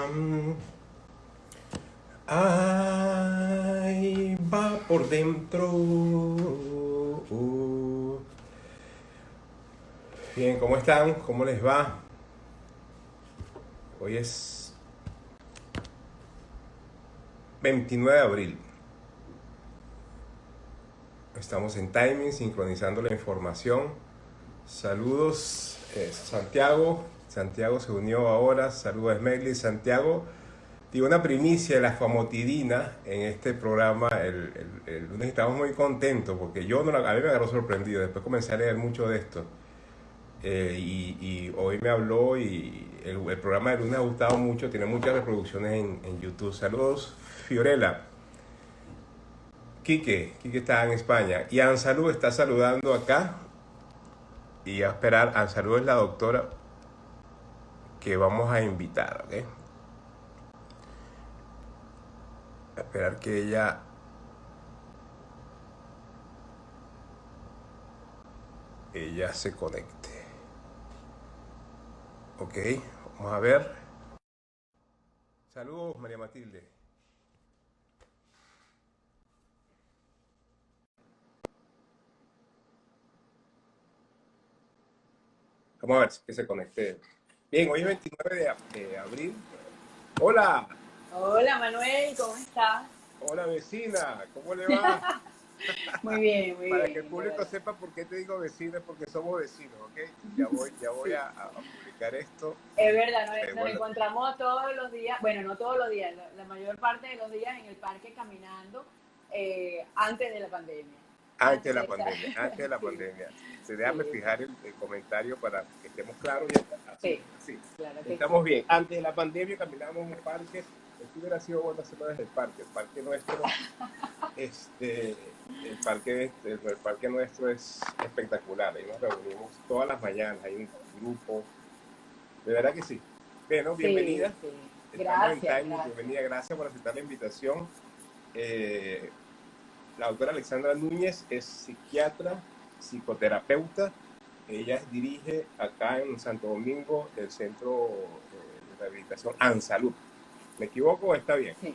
Mm, Ay, va por dentro. Bien, ¿cómo están? ¿Cómo les va? Hoy es 29 de abril. Estamos en timing, sincronizando la información. Saludos, Santiago. Santiago se unió ahora. Saludos, Smegli. Santiago, tiene una primicia de la famotidina en este programa. El lunes estamos muy contentos porque yo no a mí me agarró sorprendido. Después comencé a leer mucho de esto. Y hoy me habló y el programa de lunes ha gustado mucho, tiene muchas reproducciones en YouTube. Saludos, Fiorella. Quique está en España. Y Ansalud está saludando acá. Y a esperar, Ansalud es la doctora que vamos a invitar, ¿ok? A esperar que ella se conecte. Ok, vamos a ver. Saludos, María Matilde. Vamos a ver que se conecte. Bien, hoy es 29 de abril. Hola, Hola Manuel, ¿cómo estás? hola vecina, ¿cómo le va? Muy bien, muy Para que el bien, de público verdad. sepa por qué te digo vecinos, porque somos vecinos, ¿ok? Ya voy Sí, a publicar esto. es verdad, nos Bueno, encontramos todos los días, bueno, no todos los días, la mayor parte de los días en el parque caminando antes de la pandemia. antes de Antes la de esa, pandemia, antes de la sí, pandemia. Se déjame sí, fijar el comentario para que estemos claros. Y así, sí, así. claro que sí. Estamos bien. Antes de la pandemia caminábamos en el parque. Esto hubiera sido bueno hacerlo desde el parque. El parque nuestro, el parque nuestro es espectacular. Ahí nos reunimos todas las mañanas. Hay un grupo. De verdad que sí. Bueno, Sí, bienvenida. sí. Estamos en Gracias, timing. gracias. Bienvenida. Gracias por aceptar la invitación. Eh, la doctora Alexandra Núñez es psiquiatra, psicoterapeuta. Ella dirige acá en Santo Domingo el Centro de Rehabilitación ANSalud. ¿Me equivoco o está bien? Sí,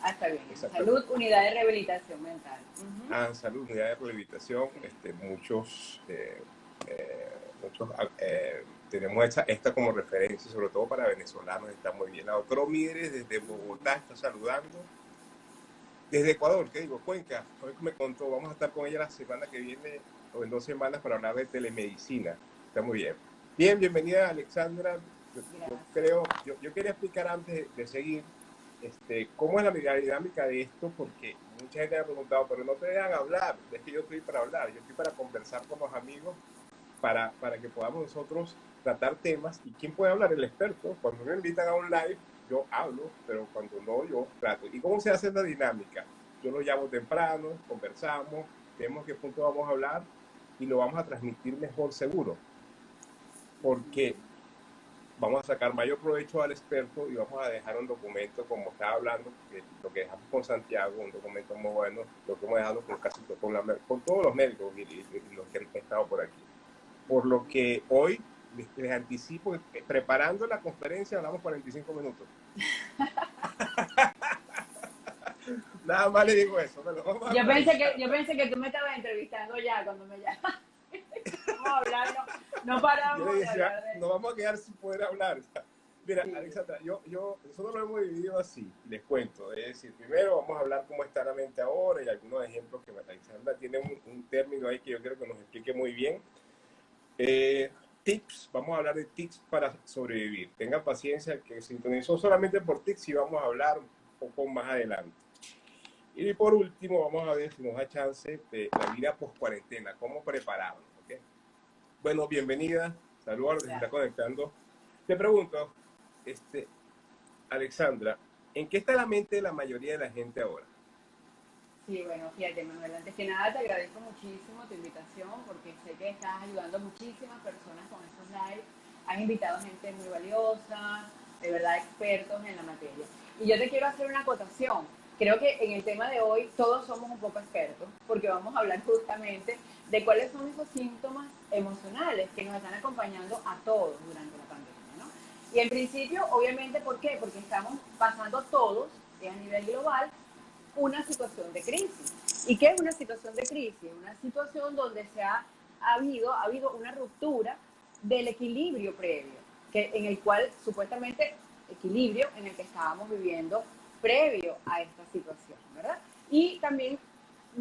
está bien. Exactamente. Salud, unidad de rehabilitación mental. Ujú. ANSalud, unidad de rehabilitación. Sí, Muchos tenemos esta como referencia, sobre todo para venezolanos, está muy bien. La doctora Mieres desde Bogotá está saludando. Desde Ecuador, ¿qué digo? Cuenca, hoy me contó, vamos a estar con ella la semana que viene o en 2 semanas para hablar de telemedicina. Está muy bien. Bien, bienvenida Alexandra. gracias. Yo quería explicar antes de seguir cómo es la dinámica de esto, porque mucha gente me ha preguntado, pero no te dejan hablar. Es que yo estoy para hablar, yo estoy para conversar con los amigos, para que podamos nosotros tratar temas. ¿Y quién puede hablar? El experto. Cuando me invitan a un live, yo hablo, pero cuando no, yo trato. ¿Y cómo se hace la dinámica? Yo lo llamo temprano, conversamos, vemos qué punto vamos a hablar y lo vamos a transmitir mejor seguro, porque vamos a sacar mayor provecho al experto y vamos a dejar un documento, como estaba hablando, lo que dejamos con Santiago, un documento muy bueno, lo que hemos dejado con, casi, con todos los médicos y los que han estado por aquí. Por lo que hoy les anticipo, preparando la conferencia hablamos 45 minutos. Nada más le digo eso, pero vamos a aprovechar. Yo pensé que tú me estabas entrevistando ya cuando me llamaste. Vamos a hablar, no, no Yo le paramos de decía, hablar de... nos vamos a quedar sin poder hablar. Mira, Sí, Alexandra, nosotros lo hemos dividido así, les cuento. Es decir, primero vamos a hablar cómo está la mente ahora y algunos ejemplos que Alexandra tiene un término ahí que yo quiero que nos explique muy bien. Tips, vamos a hablar de tips para sobrevivir. Tengan paciencia, que sintonizó solamente por tips y vamos a hablar un poco más adelante. Y por último, vamos a ver si nos da chance de la vida post-cuarentena, cómo prepararnos. ¿Okay? Bueno, bienvenida, saludos a los que se está gracias. conectando. Te pregunto, Alexandra, ¿en qué está la mente de la mayoría de la gente ahora? Sí, bueno, fíjate, Manuel, antes que nada te agradezco muchísimo tu invitación porque sé que estás ayudando a muchísimas personas con estos lives. Has invitado gente muy valiosa, de verdad expertos en la materia. Y yo te quiero hacer una acotación. Creo que en el tema de hoy todos somos un poco expertos porque vamos a hablar justamente de cuáles son esos síntomas emocionales que nos están acompañando a todos durante la pandemia, ¿no? Y en principio, obviamente, ¿por qué? Porque estamos pasando todos, a nivel global, una situación de crisis. ¿Y qué es una situación de crisis? Una situación donde ha habido una ruptura del equilibrio previo, en el cual supuestamente equilibrio en el que estábamos viviendo previo a esta situación, ¿verdad? Y también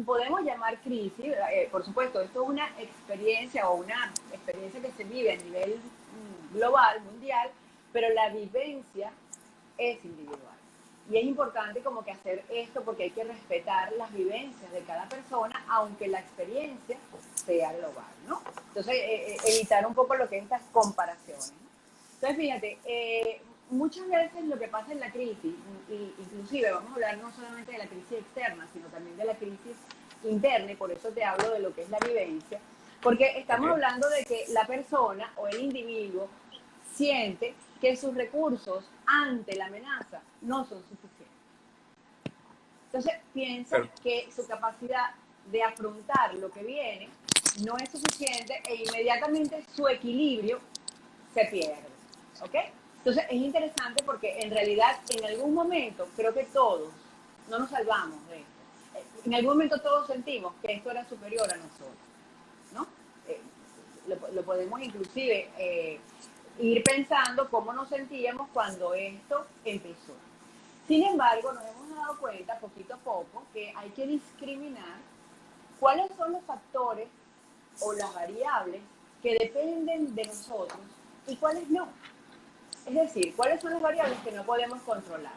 podemos llamar crisis, por supuesto, esto es una experiencia o una experiencia que se vive a nivel global, mundial, pero la vivencia es individual. Y es importante como que hacer esto porque hay que respetar las vivencias de cada persona, aunque la experiencia sea global, ¿no? Entonces, evitar un poco lo que es estas comparaciones, ¿no? Entonces, fíjate, muchas veces lo que pasa en la crisis, inclusive vamos a hablar no solamente de la crisis externa, sino también de la crisis interna, y por eso te hablo de lo que es la vivencia, porque estamos Ok. hablando de que la persona o el individuo siente que sus recursos ante la amenaza no son suficientes. Entonces piensa Pero, que su capacidad de afrontar lo que viene no es suficiente e inmediatamente su equilibrio se pierde. ¿Ok? Entonces es interesante porque en realidad en algún momento creo que todos no nos salvamos de esto. En algún momento todos sentimos que esto era superior a nosotros, ¿no? Eh, lo podemos inclusive ir pensando cómo nos sentíamos cuando esto empezó. Sin embargo, nos hemos dado cuenta poquito a poco que hay que discriminar cuáles son los factores o las variables que dependen de nosotros y cuáles no. Es decir, cuáles son las variables que no podemos controlar.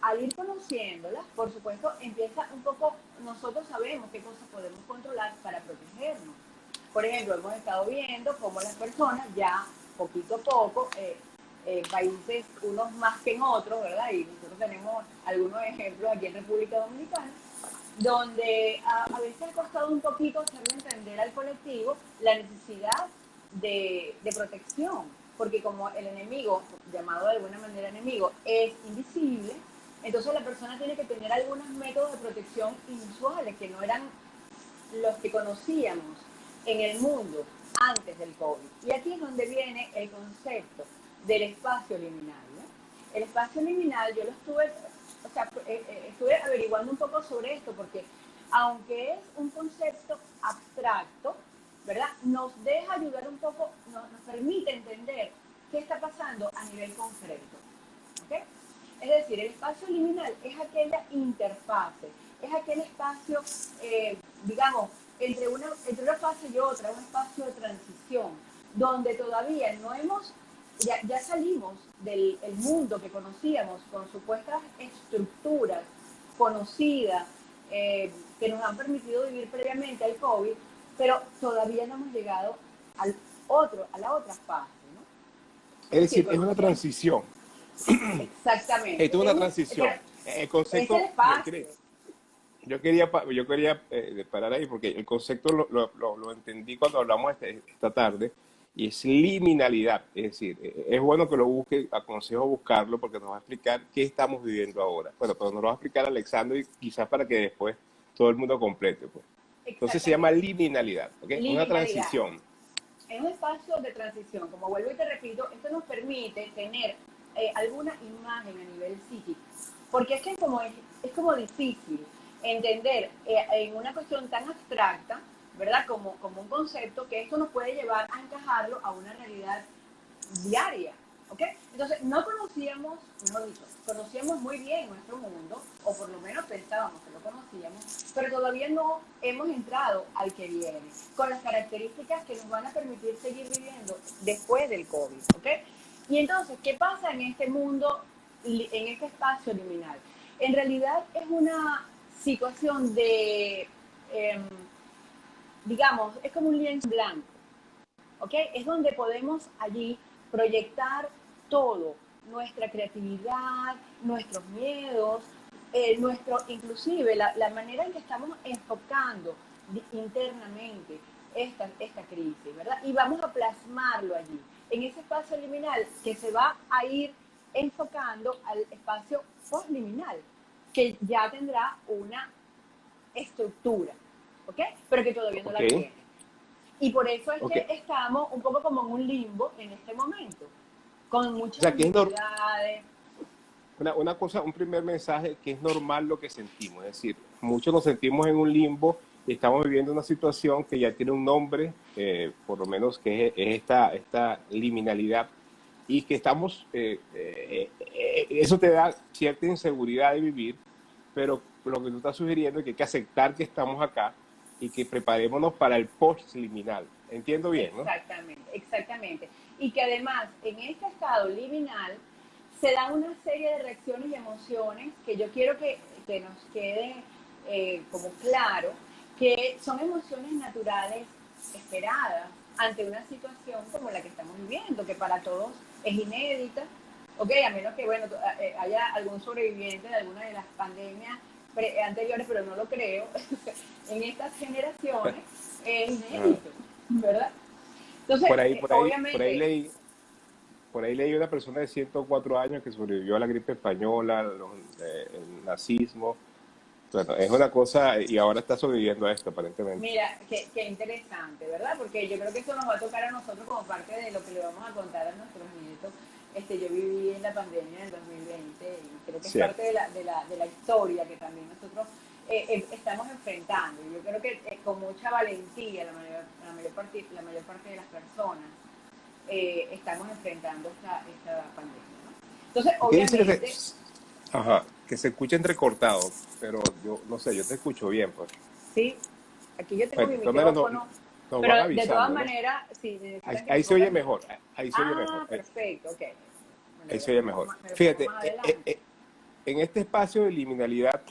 Al ir conociéndolas, por supuesto, empieza un poco, nosotros sabemos qué cosas podemos controlar para protegernos. Por ejemplo, hemos estado viendo cómo las personas ya poquito a poco, países unos más que en otros, ¿verdad? Y nosotros tenemos algunos ejemplos aquí en República Dominicana, donde a veces ha costado un poquito hacerle entender al colectivo la necesidad de protección, porque como el enemigo, llamado de alguna manera enemigo, es invisible, entonces la persona tiene que tener algunos métodos de protección inusuales que no eran los que conocíamos en el mundo antes del COVID. Y aquí es donde viene el concepto del espacio liminal, ¿no? El espacio liminal yo lo estuve, o sea, estuve averiguando un poco sobre esto porque aunque es un concepto abstracto, ¿verdad? Nos deja ayudar un poco, nos permite entender qué está pasando a nivel concreto, ¿ok? Es decir, el espacio liminal es aquella interfase, es aquel espacio, digamos, entre una fase y otra, un espacio de transición, donde todavía no hemos, ya salimos del el mundo que conocíamos con supuestas estructuras conocidas que nos han permitido vivir previamente al COVID, pero todavía no hemos llegado a la otra fase, ¿no? es Es decir, decir, es una conocemos transición. exactamente, Esto es una transición. El es el concepto, espacio. yo quería parar ahí porque el concepto lo entendí cuando hablamos esta tarde y es liminalidad. Es decir, es bueno que lo busque, aconsejo buscarlo porque nos va a explicar qué estamos viviendo ahora. Bueno, pero nos lo va a explicar Alexandro y quizás para que después todo el mundo complete, pues. Entonces se llama Exactamente. liminalidad, ¿ok? Una Liminalidad. transición. Es un espacio de transición. Como vuelvo y te repito, esto nos permite tener alguna imagen a nivel psíquico. Porque es que es como difícil entender en una cuestión tan abstracta, ¿verdad? Como un concepto, que esto nos puede llevar a encajarlo a una realidad diaria. ¿Ok? Entonces, no conocíamos, mejor dicho, conocíamos muy bien nuestro mundo, o por lo menos pensábamos que lo conocíamos, pero todavía no hemos entrado al que viene, con las características que nos van a permitir seguir viviendo después del COVID. ¿Ok? Y entonces, ¿qué pasa en este mundo, en este espacio liminal? En realidad es una situación de, eh, digamos, es como un lienzo blanco. ¿Ok? Es donde podemos allí proyectar todo, nuestra creatividad, nuestros miedos, inclusive la manera en que estamos enfocando internamente esta crisis, ¿verdad? Y vamos a plasmarlo allí, en ese espacio liminal que se va a ir enfocando al espacio postliminal, que ya tendrá una estructura, ¿ok? Pero que todavía no ¿Ok? la tiene. Y por eso es Ok. que estamos un poco como en un limbo en este momento. con O muchas sea, que es ambigüedades. una cosa, un primer mensaje que es normal lo que sentimos, es decir, muchos nos sentimos en un limbo y estamos viviendo una situación que ya tiene un nombre, por lo menos que es esta liminalidad, y que estamos, eso te da cierta inseguridad de vivir, pero lo que tú estás sugiriendo es que hay que aceptar que estamos acá y que preparémonos para el post-liminal. Entiendo bien, ¿no? Exactamente, exactamente. Y que además en este estado liminal se dan una serie de reacciones y emociones que yo quiero que nos quede como claro, que son emociones naturales esperadas ante una situación como la que estamos viviendo, que para todos es inédita, ok, a menos que bueno, haya algún sobreviviente de alguna de las pandemias anteriores, pero no lo creo, en estas generaciones es Ajá. inédito, ¿verdad? Entonces, Por ahí, por ahí, obviamente, por ahí leí una persona de 104 años que sobrevivió a la gripe española, el nazismo. Bueno, es una cosa y ahora está sobreviviendo a esto aparentemente. mira, qué interesante, ¿verdad? Porque yo creo que eso nos va a tocar a nosotros como parte de lo que le vamos a contar a nuestros nietos. Yo viví en la pandemia del 2020 y creo que es parte Cierto. de la historia que también nosotros estamos enfrentando. Yo creo que con mucha valentía la mayor parte de las personas estamos enfrentando esta pandemia, ¿no? Entonces, ¿Qué dice obviamente, ajá, que se escucha entrecortado, pero yo no sé, yo te escucho bien, pues. sí, aquí yo tengo Bueno, mi de todas maneras micrófono, nos pero van de todas avisando, ¿no? maneras, si Ahí, necesitan que ahí me se ponga oye el mejor, micrófono. ahí se oye mejor, Ah, perfecto, ok. Me ahí lo se oye pongo mejor. más, me lo pongo Fíjate, más adelante. en este espacio de liminalidad,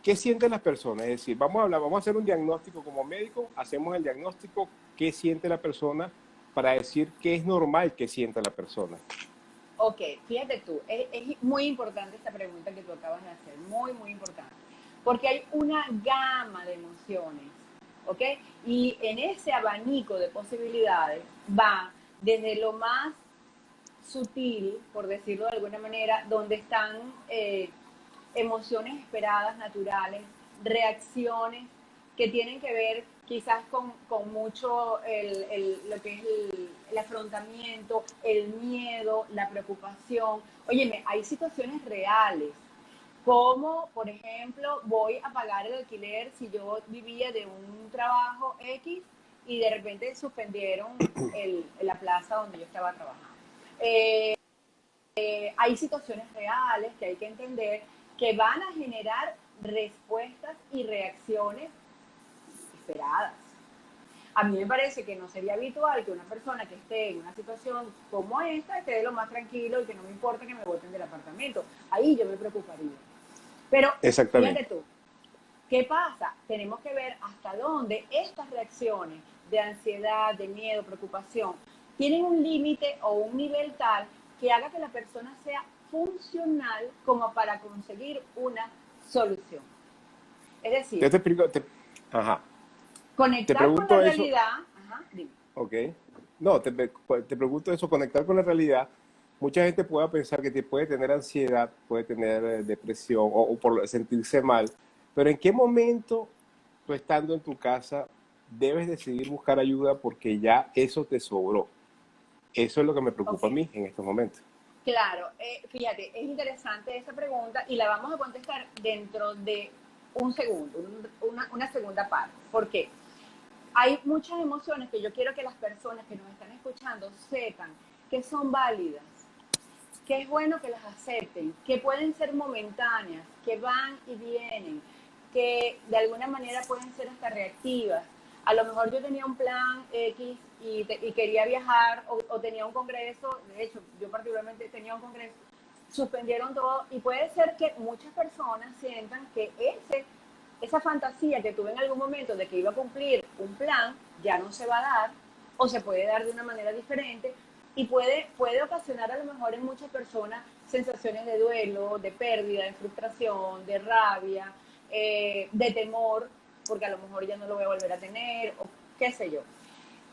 ¿qué sienten las personas? Es decir, vamos a hablar, vamos a hacer un diagnóstico como médico, hacemos el diagnóstico, ¿qué siente la persona para decir qué es normal que sienta la persona? Ok, fíjate tú, es muy importante esta pregunta que tú acabas de hacer, muy, muy importante, porque hay una gama de emociones, ¿ok? Y en ese abanico de posibilidades va desde lo más sutil, por decirlo de alguna manera, donde están emociones esperadas, naturales, reacciones que tienen que ver quizás con mucho lo que es el afrontamiento, el miedo, la preocupación. Óyeme, hay situaciones reales, como por ejemplo voy a pagar el alquiler si yo vivía de un trabajo X y de repente suspendieron la plaza donde yo estaba trabajando. Eh, hay situaciones reales que hay que entender que van a generar respuestas y reacciones esperadas. A mí me parece que no sería habitual que una persona que esté en una situación como esta esté de lo más tranquilo y que no me importa que me boten del apartamento. Ahí yo me preocuparía. Pero fíjate Exactamente. tú, ¿qué pasa? Tenemos que ver hasta dónde estas reacciones de ansiedad, de miedo, preocupación, tienen un límite o un nivel tal que haga que la persona sea funcional como para conseguir una solución. Es Yo decir, te explico, ajá, te conectar con la pregunto eso, realidad. Ajá, dime. ¿ok? No, te pregunto eso, conectar con la realidad. Mucha gente puede pensar que puede tener ansiedad, puede tener depresión o por sentirse mal, pero ¿en qué momento tú estando en tu casa debes decidir buscar ayuda porque ya eso te sobró? Eso es lo que me Ok, preocupa a mí en estos momentos. claro. Fíjate, es interesante esa pregunta y la vamos a contestar dentro de un segundo, una segunda parte. ¿Por qué? Hay muchas emociones que yo quiero que las personas que nos están escuchando sepan que son válidas, que es bueno que las acepten, que pueden ser momentáneas, que van y vienen, que de alguna manera pueden ser hasta reactivas. A lo mejor yo tenía un plan X y quería viajar o tenía un congreso, de hecho yo particularmente tenía un congreso, suspendieron todo y puede ser que muchas personas sientan que esa fantasía que tuve en algún momento de que iba a cumplir un plan ya no se va a dar o se puede dar de una manera diferente y puede ocasionar a lo mejor en muchas personas sensaciones de duelo, de pérdida, de frustración, de rabia, de temor, porque a lo mejor ya no lo voy a volver a tener, o qué sé yo.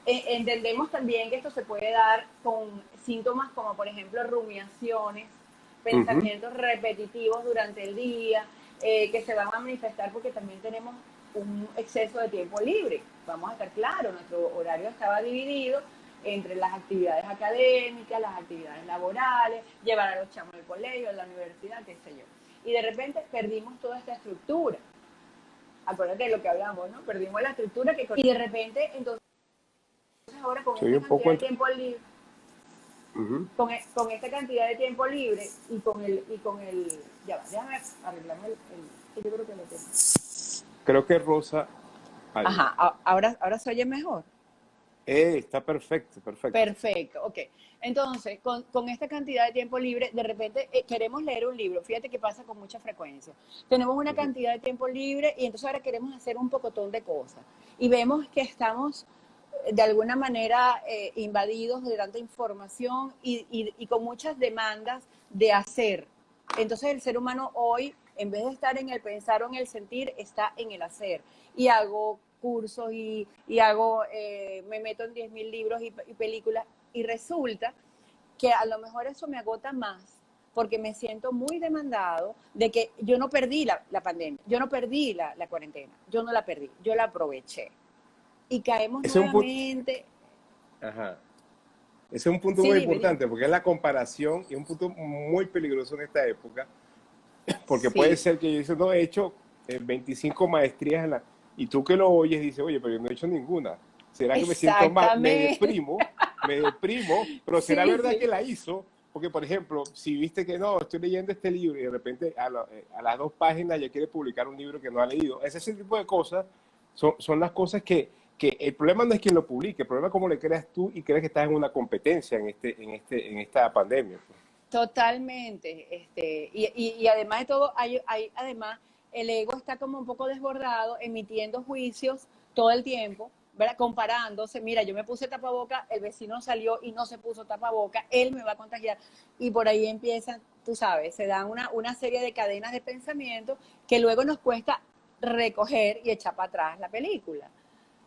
Entendemos también que esto se puede dar con síntomas como por ejemplo rumiaciones, Ujú. pensamientos repetitivos durante el día, que se van a manifestar porque también tenemos un exceso de tiempo libre. Vamos a estar claros, nuestro horario estaba dividido entre las actividades académicas, las actividades laborales, llevar a los chamos al colegio, a la universidad, qué sé yo. Y de repente perdimos toda esta estructura. Acuérdate de lo que hablamos, ¿no? Perdimos la estructura que... Y de repente, entonces ahora con Soy esta un poco... cantidad de tiempo libre, con esta cantidad de tiempo libre y con el ya va, déjame arreglarme que yo creo que lo tengo. Creo que Rosa... Ahí. Ajá, ahora se oye mejor. Está perfecto, perfecto. Perfecto, ok. Entonces, con esta cantidad de tiempo libre, de repente queremos leer un libro. Fíjate que pasa con mucha frecuencia. Tenemos una cantidad de tiempo libre y entonces ahora queremos hacer un pocotón de cosas. Y vemos que estamos de alguna manera invadidos de tanta información y con muchas demandas de hacer. Entonces el ser humano hoy, en vez de estar en el pensar o en el sentir, está en el hacer. Y hago cursos y hago, me meto en 10.000 libros y películas y resulta que a lo mejor eso me agota más porque me siento muy demandado de que yo no perdí la pandemia, yo no perdí la cuarentena, yo no la perdí, yo la aproveché. Y caemos Ese es un punto, nuevamente. ajá. Ese es un punto Sí, muy dime. importante porque es la comparación y es un punto muy peligroso en esta época porque puede Sí, ser que yo dice, no, he hecho 25 maestrías y tú que lo oyes dices, oye, pero yo no he hecho ninguna. ¿Será que me siento mal? exactamente. Me deprimo, pero ¿será Sí, verdad que sí. la hizo? Porque, por ejemplo, si viste que no, estoy leyendo este libro y de repente a las 2 páginas ya quiere publicar un libro que no ha leído. Ese tipo de cosas son las cosas que el problema no es quien lo publique, el problema es cómo le creas tú y crees que estás en una competencia en esta pandemia. Totalmente. Y además de todo, hay además el ego está como un poco desbordado, emitiendo juicios todo el tiempo, ¿verdad? Comparándose, mira, yo me puse tapaboca, el vecino salió y no se puso tapaboca, él me va a contagiar. Y por ahí empiezan, tú sabes, se dan una serie de cadenas de pensamiento que luego nos cuesta recoger y echar para atrás la película,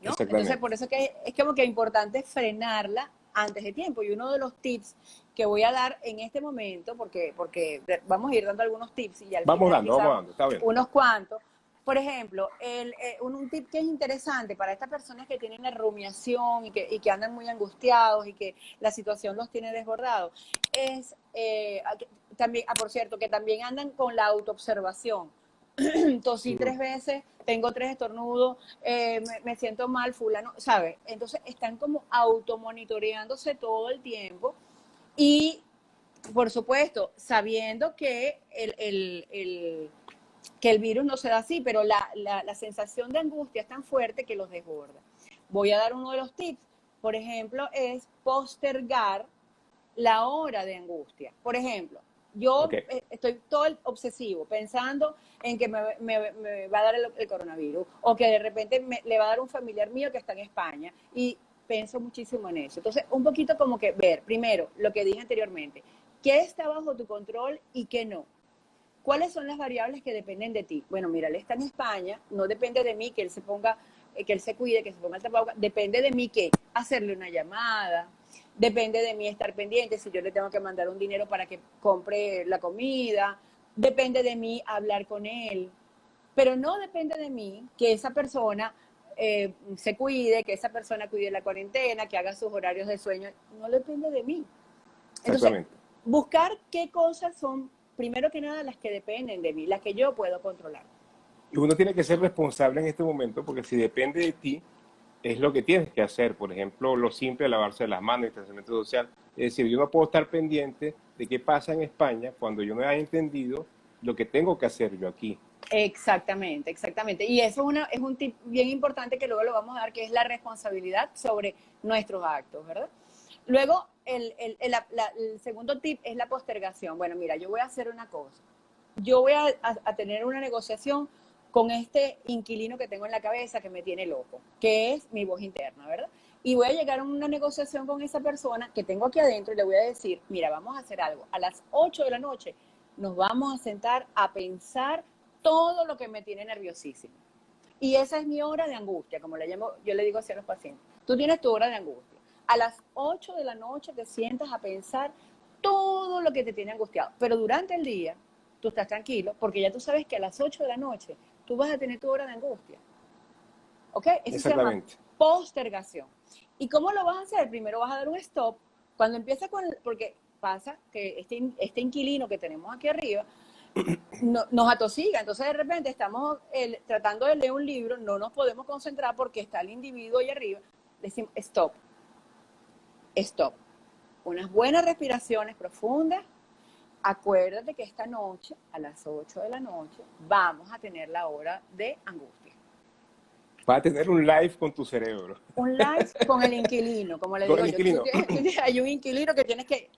¿no? Entonces, Exactamente. por eso que es como que importante frenarla antes de tiempo. Y uno de los tips que voy a dar en este momento, porque vamos a ir dando algunos tips y al final quizás Vamos dando, está bien. unos cuantos. Por ejemplo, un tip que es interesante para estas personas que tienen la rumiación y que andan muy angustiados y que la situación los tiene desbordados, es también, por cierto, que también andan con la autoobservación. Tosí 3 veces, tengo 3 estornudos, me siento mal, fulano, ¿sabes? Entonces están como automonitoreándose todo el tiempo y, por supuesto, sabiendo que que el virus no se da así, pero la sensación de angustia es tan fuerte que los desborda. Voy a dar uno de los tips, por ejemplo, es postergar la hora de angustia. Por ejemplo, yo Ok. estoy todo el obsesivo pensando en que me va a dar el coronavirus o que de repente le va a dar un familiar mío que está en España y pienso muchísimo en eso. Entonces, un poquito como que ver, primero, lo que dije anteriormente, qué está bajo tu control y qué no. ¿Cuáles son las variables que dependen de ti? Bueno, mira, él está en España, no depende de mí que él se ponga, que él se cuide, que se ponga el tapabocas, depende de mí que hacerle una llamada, depende de mí estar pendiente si yo le tengo que mandar un dinero para que compre la comida, depende de mí hablar con él, pero no depende de mí que esa persona se cuide, que esa persona cuide la cuarentena, que haga sus horarios de sueño, no depende de mí. Entonces, Exactamente. buscar qué cosas son, primero que nada, las que dependen de mí, las que yo puedo controlar. Y uno tiene que ser responsable en este momento porque si depende de ti, es lo que tienes que hacer. Por ejemplo, lo simple, lavarse las manos, distanciamiento social. Es decir, yo no puedo estar pendiente de qué pasa en España cuando yo no haya entendido lo que tengo que hacer yo aquí. Exactamente, exactamente. Y eso es un tip bien importante que luego lo vamos a dar, que es la responsabilidad sobre nuestros actos, ¿verdad? Luego, el segundo tip es la postergación. Bueno, mira, yo voy a hacer una cosa. Yo voy a tener una negociación con este inquilino que tengo en la cabeza que me tiene loco, que es mi voz interna, ¿verdad? Y voy a llegar a una negociación con esa persona que tengo aquí adentro y le voy a decir, mira, vamos a hacer algo. A las 8 de la noche nos vamos a sentar a pensar todo lo que me tiene nerviosísimo. Y esa es mi hora de angustia, como le llamo, yo le digo así a los pacientes. Tú tienes tu hora de angustia. A las 8 de la noche te sientas a pensar todo lo que te tiene angustiado. Pero durante el día, tú estás tranquilo, porque ya tú sabes que a las 8 de la noche tú vas a tener tu hora de angustia. ¿Ok? Eso se llama Exactamente. postergación. ¿Y cómo lo vas a hacer? Primero vas a dar un stop. Cuando empieza porque pasa que este inquilino que tenemos aquí arriba nos atosiga. Entonces de repente estamos tratando de leer un libro, no nos podemos concentrar porque está el individuo ahí arriba. Decimos, stop, stop. Unas buenas respiraciones profundas. Acuérdate que esta noche, a las 8 de la noche, vamos a tener la hora de angustia. Va a tener un live con tu cerebro. Un live con el inquilino, como le Con digo el yo. inquilino. Hay un inquilino que tienes que...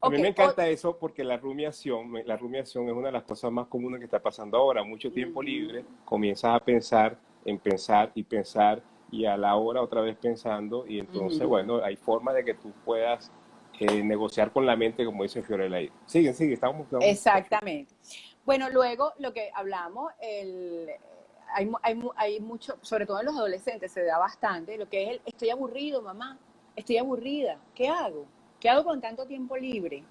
A mí Okay. me encanta eso porque la rumiación es una de las cosas más comunes que está pasando ahora. Mucho tiempo libre, comienzas a pensar en pensar y pensar y a la hora otra vez pensando y entonces, bueno, hay formas de que tú puedas negociar con la mente, como dice Fiorella ahí. Sigue, estamos. Exactamente. Bueno, luego lo que hablamos, hay mucho, sobre todo en los adolescentes se da bastante, lo que es el estoy aburrido, mamá, estoy aburrida, ¿qué hago? ¿Qué hago con tanto tiempo libre?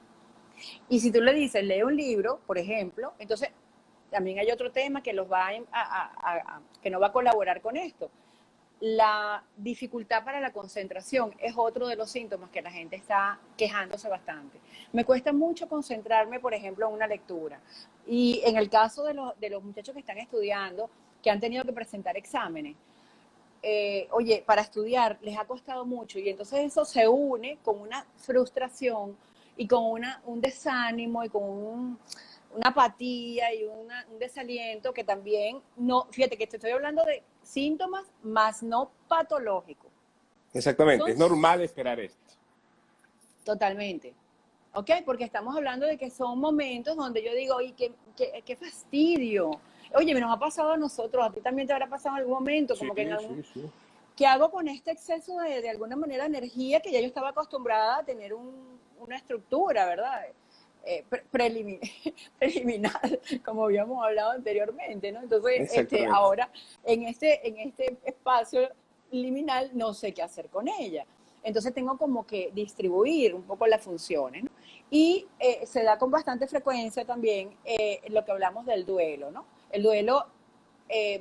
Y si tú le dices, lee un libro, por ejemplo, entonces también hay otro tema que que no va a colaborar con esto. La dificultad para la concentración es otro de los síntomas que la gente está quejándose bastante. Me cuesta mucho concentrarme, por ejemplo, en una lectura. Y en el caso de los muchachos que están estudiando, que han tenido que presentar exámenes, oye, para estudiar les ha costado mucho y entonces eso se une con una frustración y con un desánimo y con una apatía y un desaliento que también no, fíjate que te estoy hablando de síntomas más no patológicos. Exactamente, es normal esperar esto. Totalmente. ¿Ok? Porque estamos hablando de que son momentos donde yo digo, oye, qué fastidio. Oye, nos ha pasado a nosotros, a ti también te habrá pasado en algún momento, como que en algún... Sí. ¿Qué hago con este exceso de alguna manera de energía que ya yo estaba acostumbrada a tener una estructura, ¿verdad? Preliminar, como habíamos hablado anteriormente, ¿no? Entonces, ahora, en este espacio liminal, no sé qué hacer con ella. Entonces tengo como que distribuir un poco las funciones, ¿no? Y se da con bastante frecuencia también lo que hablamos del duelo, ¿no? El duelo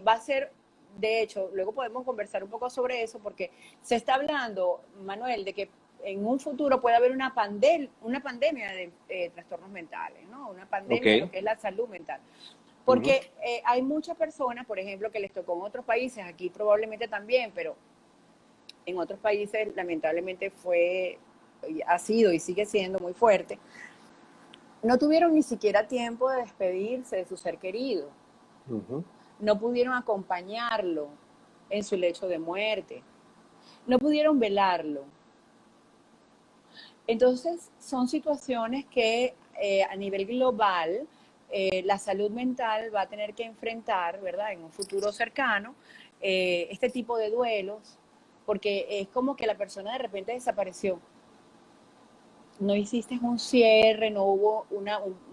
va a ser, de hecho, luego podemos conversar un poco sobre eso, porque se está hablando, Manuel, de que en un futuro puede haber una pandemia de trastornos mentales, ¿no? Una pandemia de lo que es la salud mental. Porque hay muchas personas, por ejemplo, que les tocó en otros países, aquí probablemente también, pero en otros países lamentablemente ha sido y sigue siendo muy fuerte, no tuvieron ni siquiera tiempo de despedirse de su ser querido. No pudieron acompañarlo en su lecho de muerte. No pudieron velarlo. Entonces, son situaciones que a nivel global la salud mental va a tener que enfrentar, ¿verdad? En un futuro cercano, este tipo de duelos, porque es como que la persona de repente desapareció. No hiciste un cierre, no hubo un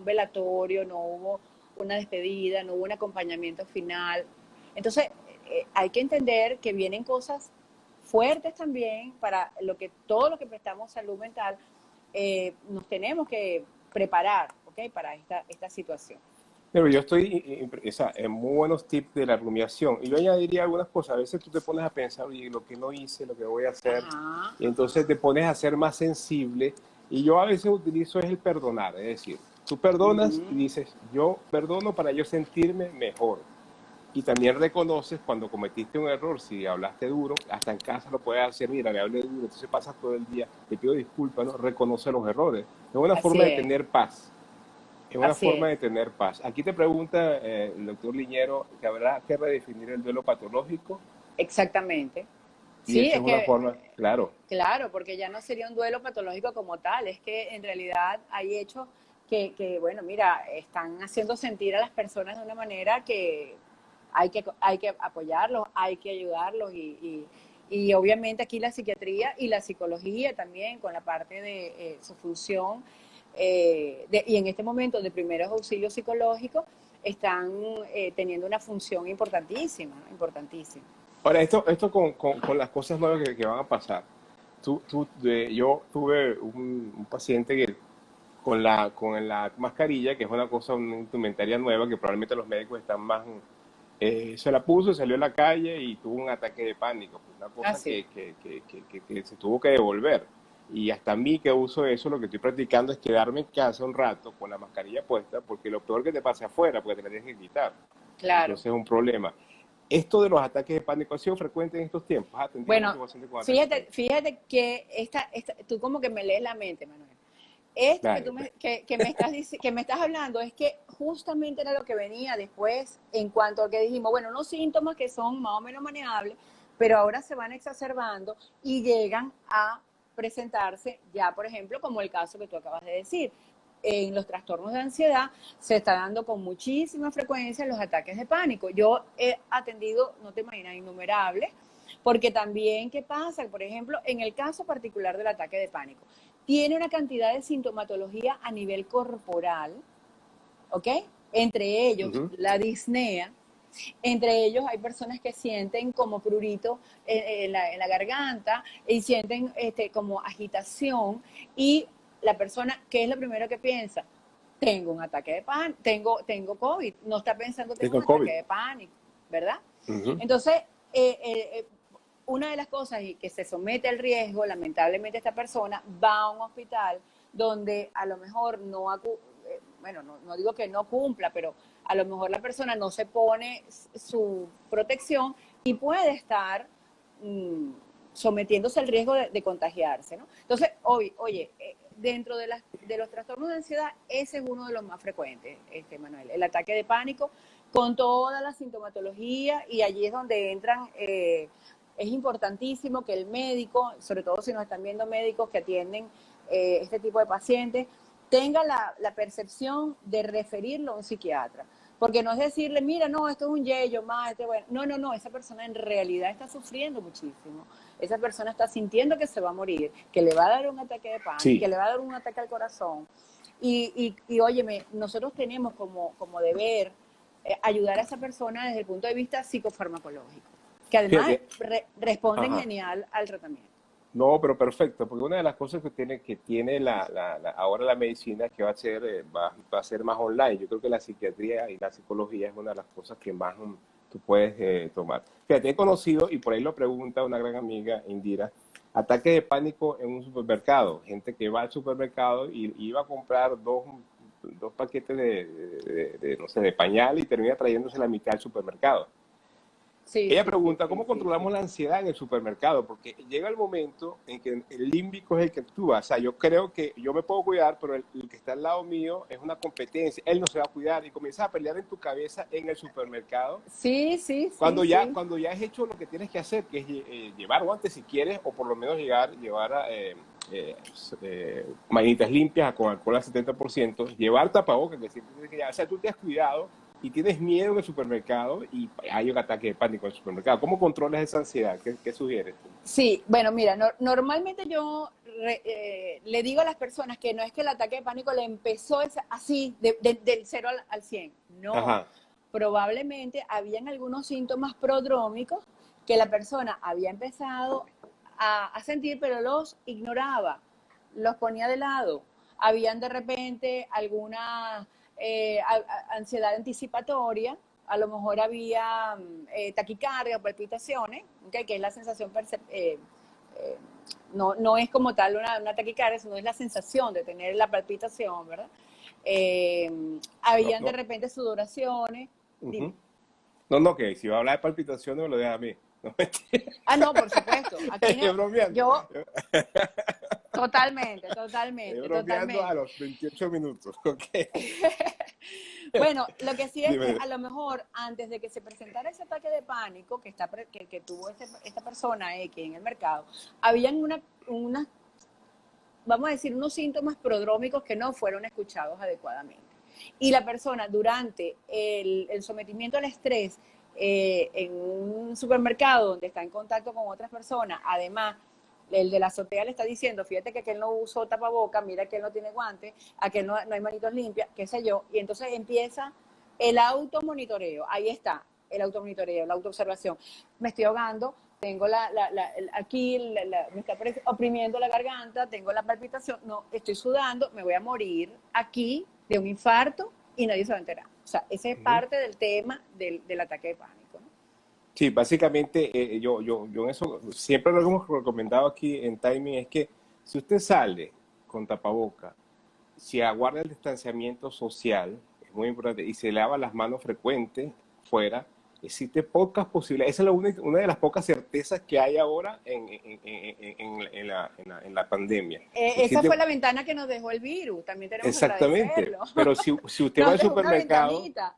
velatorio, no hubo una despedida, no hubo un acompañamiento final. Entonces, hay que entender que vienen cosas fuertes también para todo lo que prestamos salud mental, nos tenemos que preparar, ¿ok? Para esta situación. Pero yo estoy en muy buenos tips de la rumiación. Y yo añadiría algunas cosas. A veces tú te pones a pensar, oye, lo que no hice, lo que voy a hacer. Y entonces te pones a ser más sensible. Y yo a veces utilizo es el perdonar. Es decir, tú perdonas y dices, yo perdono para yo sentirme mejor. Y también reconoces cuando cometiste un error, si hablaste duro, hasta en casa lo puedes hacer, mira, le hablé duro, entonces pasas todo el día, te pido disculpas, ¿no? Reconoce los errores. Es una forma de tener paz. Es una forma de tener paz. Aquí te pregunta el doctor Liñero que habrá que redefinir el duelo patológico. Exactamente. Y sí, es una forma, claro. Claro, porque ya no sería un duelo patológico como tal, es que en realidad hay hechos que bueno, mira, están haciendo sentir a las personas de una manera que hay que apoyarlos, hay que ayudarlos y obviamente aquí la psiquiatría y la psicología también con la parte de su función y en este momento de primeros auxilios psicológicos están teniendo una función importantísima, importantísima. Ahora, esto con las cosas nuevas que van a pasar. Yo tuve un paciente que con la mascarilla, que es una cosa, una indumentaria nueva, que probablemente los médicos están más Se la puso, salió a la calle y tuvo un ataque de pánico. Pues una Ah, cosa sí. que se tuvo que devolver. Y hasta a mí que uso eso, lo que estoy practicando es quedarme en casa un rato con la mascarilla puesta, porque lo peor que te pase afuera, porque te la tienes que quitar. Claro. Entonces es un problema. Esto de los ataques de pánico ha sido frecuente en estos tiempos. Has atendido Bueno, muchos pacientes con ataques de fíjate, pánico. fíjate que tú como que me lees la mente, Manuel. Esto que Dale, tú pues. que me estás hablando es que justamente era lo que venía después en cuanto a que dijimos, bueno, unos síntomas que son más o menos manejables, pero ahora se van exacerbando y llegan a presentarse ya, por ejemplo, como el caso que tú acabas de decir. En los trastornos de ansiedad se está dando con muchísima frecuencia los ataques de pánico. Yo he atendido, no te imaginas, innumerables, porque también, ¿qué pasa? Por ejemplo, en el caso particular del ataque de pánico, tiene una cantidad de sintomatología a nivel corporal, ¿ok? Entre ellos, Ujú. la disnea. Entre ellos hay personas que sienten como prurito en la garganta y sienten como agitación y la persona, ¿qué es lo primero que piensa? Tengo un ataque de pánico, tengo COVID, no está pensando tengo un Tengo COVID. ataque de pánico, ¿verdad? Ujú. Entonces, una de las cosas y que se somete al riesgo, lamentablemente esta persona va a un hospital donde a lo mejor bueno, no digo que no cumpla, pero a lo mejor la persona no se pone su protección y puede estar mmm, sometiéndose al riesgo de contagiarse, ¿no? Entonces, oye, dentro de los trastornos de ansiedad, ese es uno de los más frecuentes, Manuel, el ataque de pánico con toda la sintomatología y allí es donde entran, es importantísimo que el médico, sobre todo si nos están viendo médicos que atienden este tipo de pacientes, tenga la percepción de referirlo a un psiquiatra. Porque no es decirle, mira, no, esto es un yello más, bueno. No, esa persona en realidad está sufriendo muchísimo. Esa persona está sintiendo que se va a morir, que le va a dar un ataque de pánico, que Sí. le va a dar un ataque al corazón. Y óyeme, nosotros tenemos como deber ayudar a esa persona desde el punto de vista psicofarmacológico, que además Fíjate. responden Ajá. genial al tratamiento. No, pero perfecto, porque una de las cosas que tiene ahora la medicina es que va a ser más online. Yo creo que la psiquiatría y la psicología es una de las cosas que más tú puedes tomar. Fíjate, he conocido, y por ahí lo pregunta una gran amiga, Indira, ataque de pánico en un supermercado. Gente que va al supermercado y iba a comprar dos paquetes no sé, de pañal y termina trayéndose la mitad del supermercado. Sí, Ella sí, sí, pregunta, sí, ¿cómo sí, sí. controlamos la ansiedad en el supermercado? Porque llega el momento en que el límbico es el que actúa. O sea, yo creo que yo me puedo cuidar, pero el que está al lado mío es una competencia. Él no se va a cuidar y comienzas a pelear en tu cabeza en el supermercado. Sí, sí, sí, sí. Cuando ya has hecho lo que tienes que hacer, que es llevar guantes si quieres, o por lo menos llevar manitas limpias con alcohol al 70%, llevar tapabocas, que siempre tienes que llevar. O sea, tú te has cuidado y tienes miedo en el supermercado y hay un ataque de pánico en el supermercado. ¿Cómo controlas esa ansiedad? ¿Qué sugieres tú? Sí, bueno, mira, normalmente yo le digo a las personas que no es que el ataque de pánico le empezó así, del 0 al 100. No, Ajá. probablemente habían algunos síntomas prodrómicos que la persona había empezado a sentir, pero los ignoraba, los ponía de lado. Habían de repente alguna ansiedad anticipatoria, a lo mejor había taquicardia o palpitaciones, ¿okay? Que es la sensación eh, no es como tal una taquicardia, sino es la sensación de tener la palpitación, ¿verdad? No, Habían de no. repente sudoraciones, dime. Ujú. No, no, que si va a hablar de palpitaciones me lo deja a mí. No, mentira. Ah, no, por supuesto. Aquí Estoy bromeando. yo totalmente, Estoy totalmente, bromeando a totalmente. los 28 minutos. Ok. Bueno, lo que sí es que Dime. a lo mejor antes de que se presentara ese ataque de pánico que tuvo esta persona X en el mercado, habían vamos a decir, unos síntomas prodrómicos que no fueron escuchados adecuadamente. Y la persona durante el sometimiento al estrés en un supermercado donde está en contacto con otras personas, además el de la azotea le está diciendo, fíjate que aquel no usó tapaboca, mira que él no tiene guantes, aquel no hay manitos limpias, qué sé yo, y entonces empieza el automonitoreo, ahí está, el automonitoreo, la autoobservación. Me estoy ahogando, tengo aquí, me está oprimiendo la garganta, tengo la palpitación, no, estoy sudando, me voy a morir aquí de un infarto y nadie se va a enterar. O sea, ese es Ujú. parte del tema del ataque de pánico, ¿no? Sí, básicamente yo en eso siempre lo hemos recomendado aquí en Timing, es que si usted sale con tapaboca, si aguarda el distanciamiento social, es muy importante, y se lava las manos frecuente fuera, existe pocas posibilidades. Esa es una de las pocas certezas que hay ahora en la pandemia. Esa Existe fue la ventana que nos dejó el virus, también tenemos que exactamente, agradecerlo. pero si usted va Nos al dejó una supermercado, ventanita.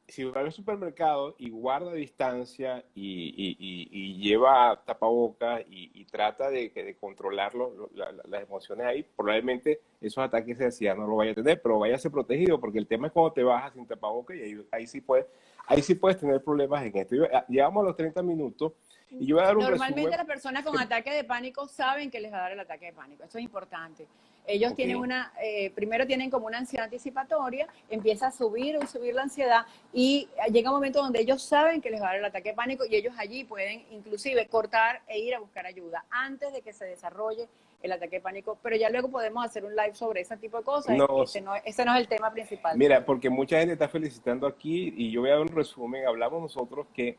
si va al supermercado y guarda distancia y lleva tapabocas y trata de controlar las emociones ahí, probablemente esos ataques de ansiedad no lo vaya a tener, pero váyase protegido, porque el tema es cuando te bajas sin tapabocas y ahí sí puedes tener problemas en esto. Llevamos a los 30 minutos y yo voy a dar un Normalmente resumen. las personas con ataque de pánico saben que les va a dar el ataque de pánico. Esto es importante. Ellos Ok. tienen primero tienen como una ansiedad anticipatoria, empieza a subir la ansiedad y llega un momento donde ellos saben que les va a dar el ataque de pánico y ellos allí pueden inclusive cortar e ir a buscar ayuda antes de que se desarrolle el ataque de pánico. Pero ya luego podemos hacer un live sobre ese tipo de cosas. No, Ese no es el tema principal de mira, hoy. porque mucha gente está felicitando aquí y yo voy a dar un resumen. Hablamos nosotros que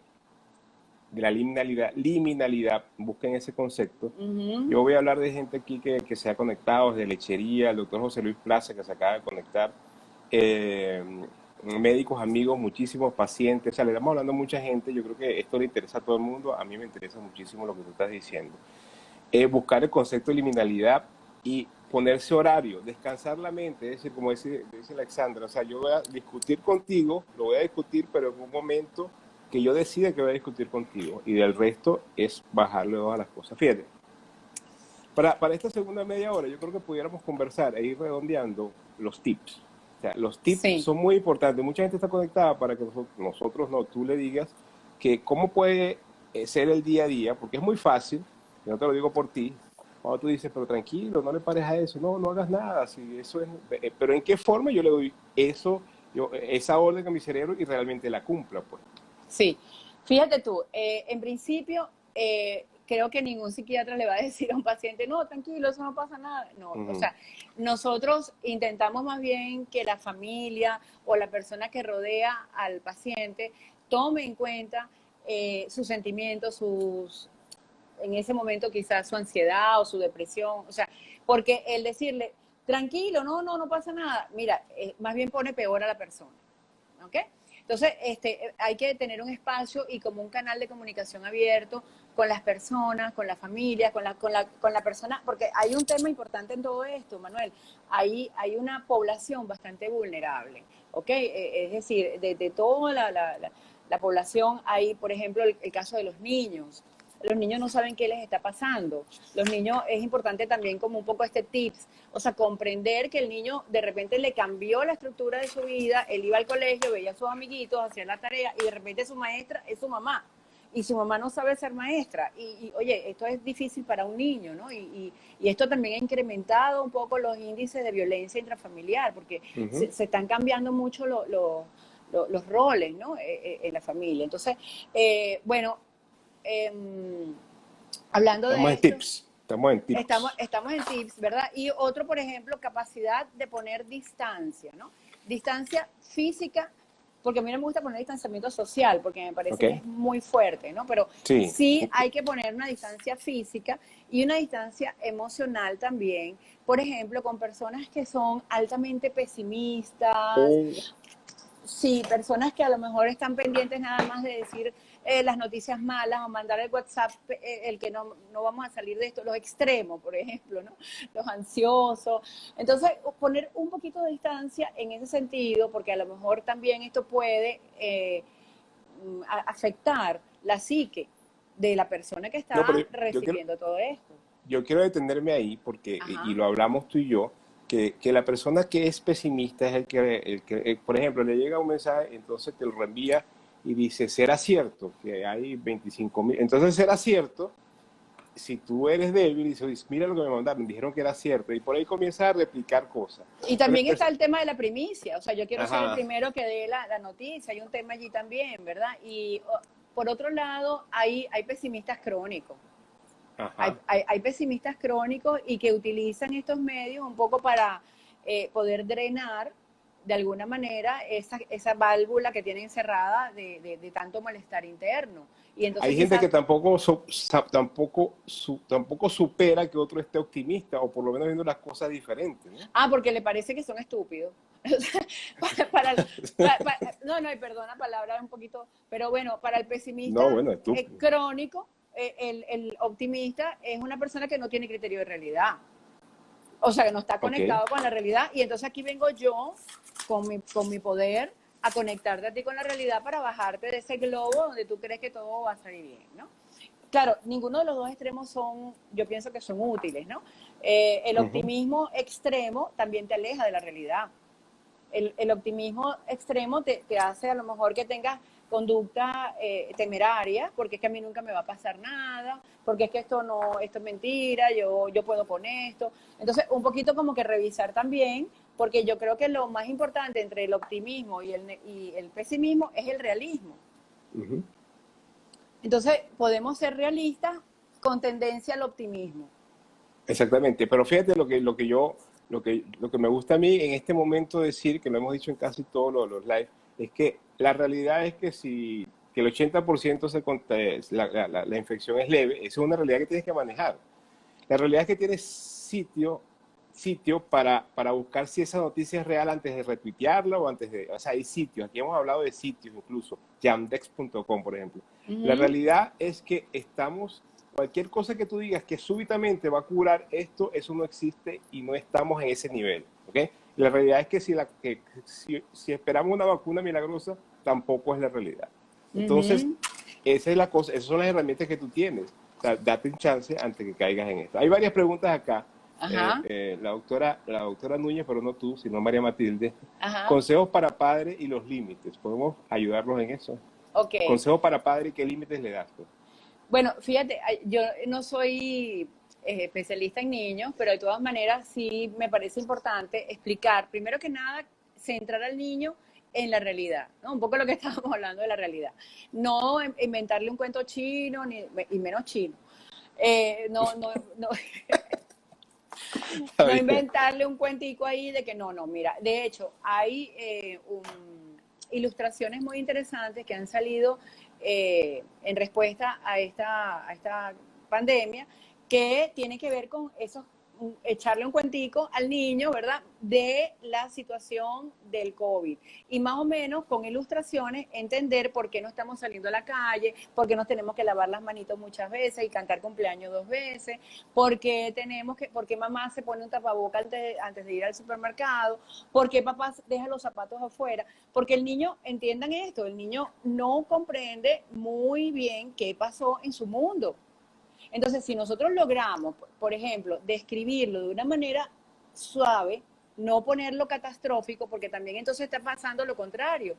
de la liminalidad, busquen ese concepto. Ujú. Yo voy a hablar de gente aquí que se ha conectado, de lechería, el doctor José Luis Plaza, que se acaba de conectar, eh, médicos, amigos, muchísimos pacientes, o sea, le estamos hablando a mucha gente, yo creo que esto le interesa a todo el mundo, a mí me interesa muchísimo lo que tú estás diciendo. Buscar el concepto de liminalidad y ponerse horario, descansar la mente, es decir, como dice Alexandra, o sea, yo voy a discutir contigo, lo voy a discutir, pero en un momento que yo decida que voy a discutir contigo y del resto es bajarle a las cosas. Fíjate, para esta segunda media hora yo creo que pudiéramos conversar e ir redondeando los tips. O sea, los tips Sí. son muy importantes. Mucha gente está conectada para que nosotros no, tú le digas que cómo puede ser el día a día, porque es muy fácil, yo no te lo digo por ti, cuando tú dices, pero tranquilo, no le pares a eso, no hagas nada, si eso es, pero ¿en qué forma yo le doy esa orden a mi cerebro y realmente la cumpla, pues? Sí, fíjate tú, en principio creo que ningún psiquiatra le va a decir a un paciente, no, tranquilo, eso no pasa nada. No, o Ujú. sea, nosotros intentamos más bien que la familia o la persona que rodea al paciente tome en cuenta sus sentimientos, en ese momento quizás su ansiedad o su depresión, o sea, porque el decirle, tranquilo, no pasa nada, mira, más bien pone peor a la persona. ¿Ok? Entonces, hay que tener un espacio y como un canal de comunicación abierto con las personas, con la familia, con la persona, porque hay un tema importante en todo esto, Manuel. Hay una población bastante vulnerable, ¿ok? Es decir, de toda la población hay, por ejemplo, el caso de los niños. Los niños no saben qué les está pasando. Los niños, es importante también como un poco este tips, o sea, comprender que el niño de repente le cambió la estructura de su vida, él iba al colegio, veía a sus amiguitos, hacía la tarea y de repente su maestra es su mamá. Y su mamá no sabe ser maestra. Oye, esto es difícil para un niño, ¿no? Y esto también ha incrementado un poco los índices de violencia intrafamiliar, porque Ujú. se están cambiando mucho los roles, ¿no? En la familia. Entonces, bueno, eh, hablando Estamos de en esto, tips, estamos en tips. estamos en tips, ¿verdad? Y otro, por ejemplo, capacidad de poner distancia, ¿no? Distancia física, porque a mí no me gusta poner distanciamiento social, porque me ¿Ok? parece que es muy fuerte, ¿no? Pero Sí. sí hay que poner una distancia física y una distancia emocional también, por ejemplo, con personas que son altamente pesimistas, Oh, sí, personas que a lo mejor están pendientes nada más de decir las noticias malas o mandar el WhatsApp, el que no vamos a salir de esto, los extremos, por ejemplo, ¿no? Los ansiosos. Entonces, poner un poquito de distancia en ese sentido, porque a lo mejor también esto puede afectar la psique de la persona que no, pero está yo quiero, recibiendo todo esto. yo quiero detenerme ahí porque, y Ajá. lo hablamos tú y yo, que la persona que es pesimista es por ejemplo, le llega un mensaje, entonces te lo reenvía y dice, ¿será cierto que hay 25.000? Entonces, ¿será cierto? Si tú eres débil y dices, mira lo que me mandaron, dijeron que era cierto, y por ahí comienza a replicar cosas. Y Pero, también está el tema de la primicia, o sea, yo quiero ser el ajá, primero que dé la noticia, hay un tema allí también, ¿verdad? Y por otro lado, hay pesimistas crónicos, ajá. hay pesimistas crónicos y que utilizan estos medios un poco para poder drenar de alguna manera esa válvula que tienen cerrada de tanto malestar interno. Y entonces Hay gente quizás, que tampoco supera que otro esté optimista o por lo menos viendo las cosas diferentes, ¿no? porque le parece que son estúpidos. No, no, y perdona la palabra un poquito, pero bueno, para el No, pesimista bueno, estúpido. crónico, el optimista es una persona que no tiene criterio de realidad. O sea, que no está Ok. conectado con la realidad. Y entonces aquí vengo yo, con mi poder, a conectarte a ti con la realidad para bajarte de ese globo donde tú crees que todo va a salir bien, ¿no? Claro, ninguno de los dos extremos yo pienso que son útiles, ¿no? El Ujú. optimismo extremo también te aleja de la realidad. El optimismo extremo te hace a lo mejor que tengas conducta temeraria, porque es que a mí nunca me va a pasar nada, porque es que esto es mentira, yo puedo con esto. Entonces, un poquito como que revisar también, porque yo creo que lo más importante entre el optimismo y el pesimismo es el realismo. Ujú. Entonces, podemos ser realistas con tendencia al optimismo. Exactamente, pero fíjate lo que me gusta a mí en este momento decir, que lo hemos dicho en casi todos los live, es que la realidad es que el 80% la infección es leve, esa es una realidad que tienes que manejar. La realidad es que tienes sitio para buscar si esa noticia es real antes de retuitearla o sea, hay sitios, aquí hemos hablado de sitios incluso, yandex.com, por ejemplo. Uh La -huh. realidad es que cualquier cosa que tú digas que súbitamente va a curar esto, eso no existe y no estamos en ese nivel, ¿ok? La realidad es que si esperamos una vacuna milagrosa, tampoco es la realidad. Uh Entonces, -huh. esa es la cosa, esas son las herramientas que tú tienes. O sea, date un chance antes que caigas en esto. Hay varias preguntas acá. Ajá, La doctora Núñez, pero no tú, sino María Matilde. ajá. Consejos para padre y los límites. ¿Podemos ayudarlos en eso? Ok. Consejos para padre y qué límites le das, pues? Bueno, fíjate, yo no soy especialista en niños, pero de todas maneras sí me parece importante explicar, primero que nada, centrar al niño en la realidad, ¿no? Un poco lo que estábamos hablando de la realidad. No inventarle un cuento chino, y menos chino. No, no, no, Está no bien. inventarle un cuentico ahí de que no, mira, de hecho, hay ilustraciones muy interesantes que han salido en respuesta a esta pandemia que tiene que ver con esos echarle un cuentico al niño, ¿verdad? De la situación del COVID. Y más o menos con ilustraciones entender por qué no estamos saliendo a la calle, por qué nos tenemos que lavar las manitos muchas veces y cantar cumpleaños 2 veces, por qué mamá se pone un tapaboca antes de ir al supermercado, por qué papá deja los zapatos afuera, porque el niño, entiendan esto, el niño no comprende muy bien qué pasó en su mundo. Entonces, si nosotros logramos, por ejemplo, describirlo de una manera suave, no ponerlo catastrófico, porque también entonces está pasando lo contrario.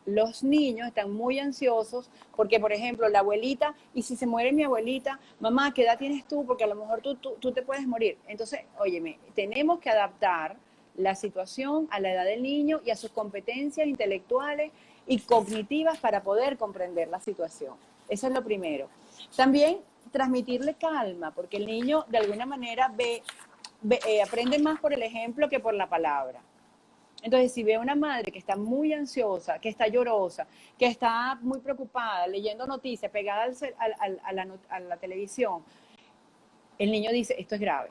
Los niños están muy ansiosos porque, por ejemplo, la abuelita, y si se muere mi abuelita, mamá, ¿qué edad tienes tú? Porque a lo mejor tú te puedes morir. Entonces, óyeme, tenemos que adaptar la situación a la edad del niño y a sus competencias intelectuales y cognitivas para poder comprender la situación. Eso es lo primero. También transmitirle calma, porque el niño de alguna manera aprende más por el ejemplo que por la palabra. Entonces, si ve a una madre que está muy ansiosa, que está llorosa, que está muy preocupada, leyendo noticias, pegada a la televisión, el niño dice, esto es grave.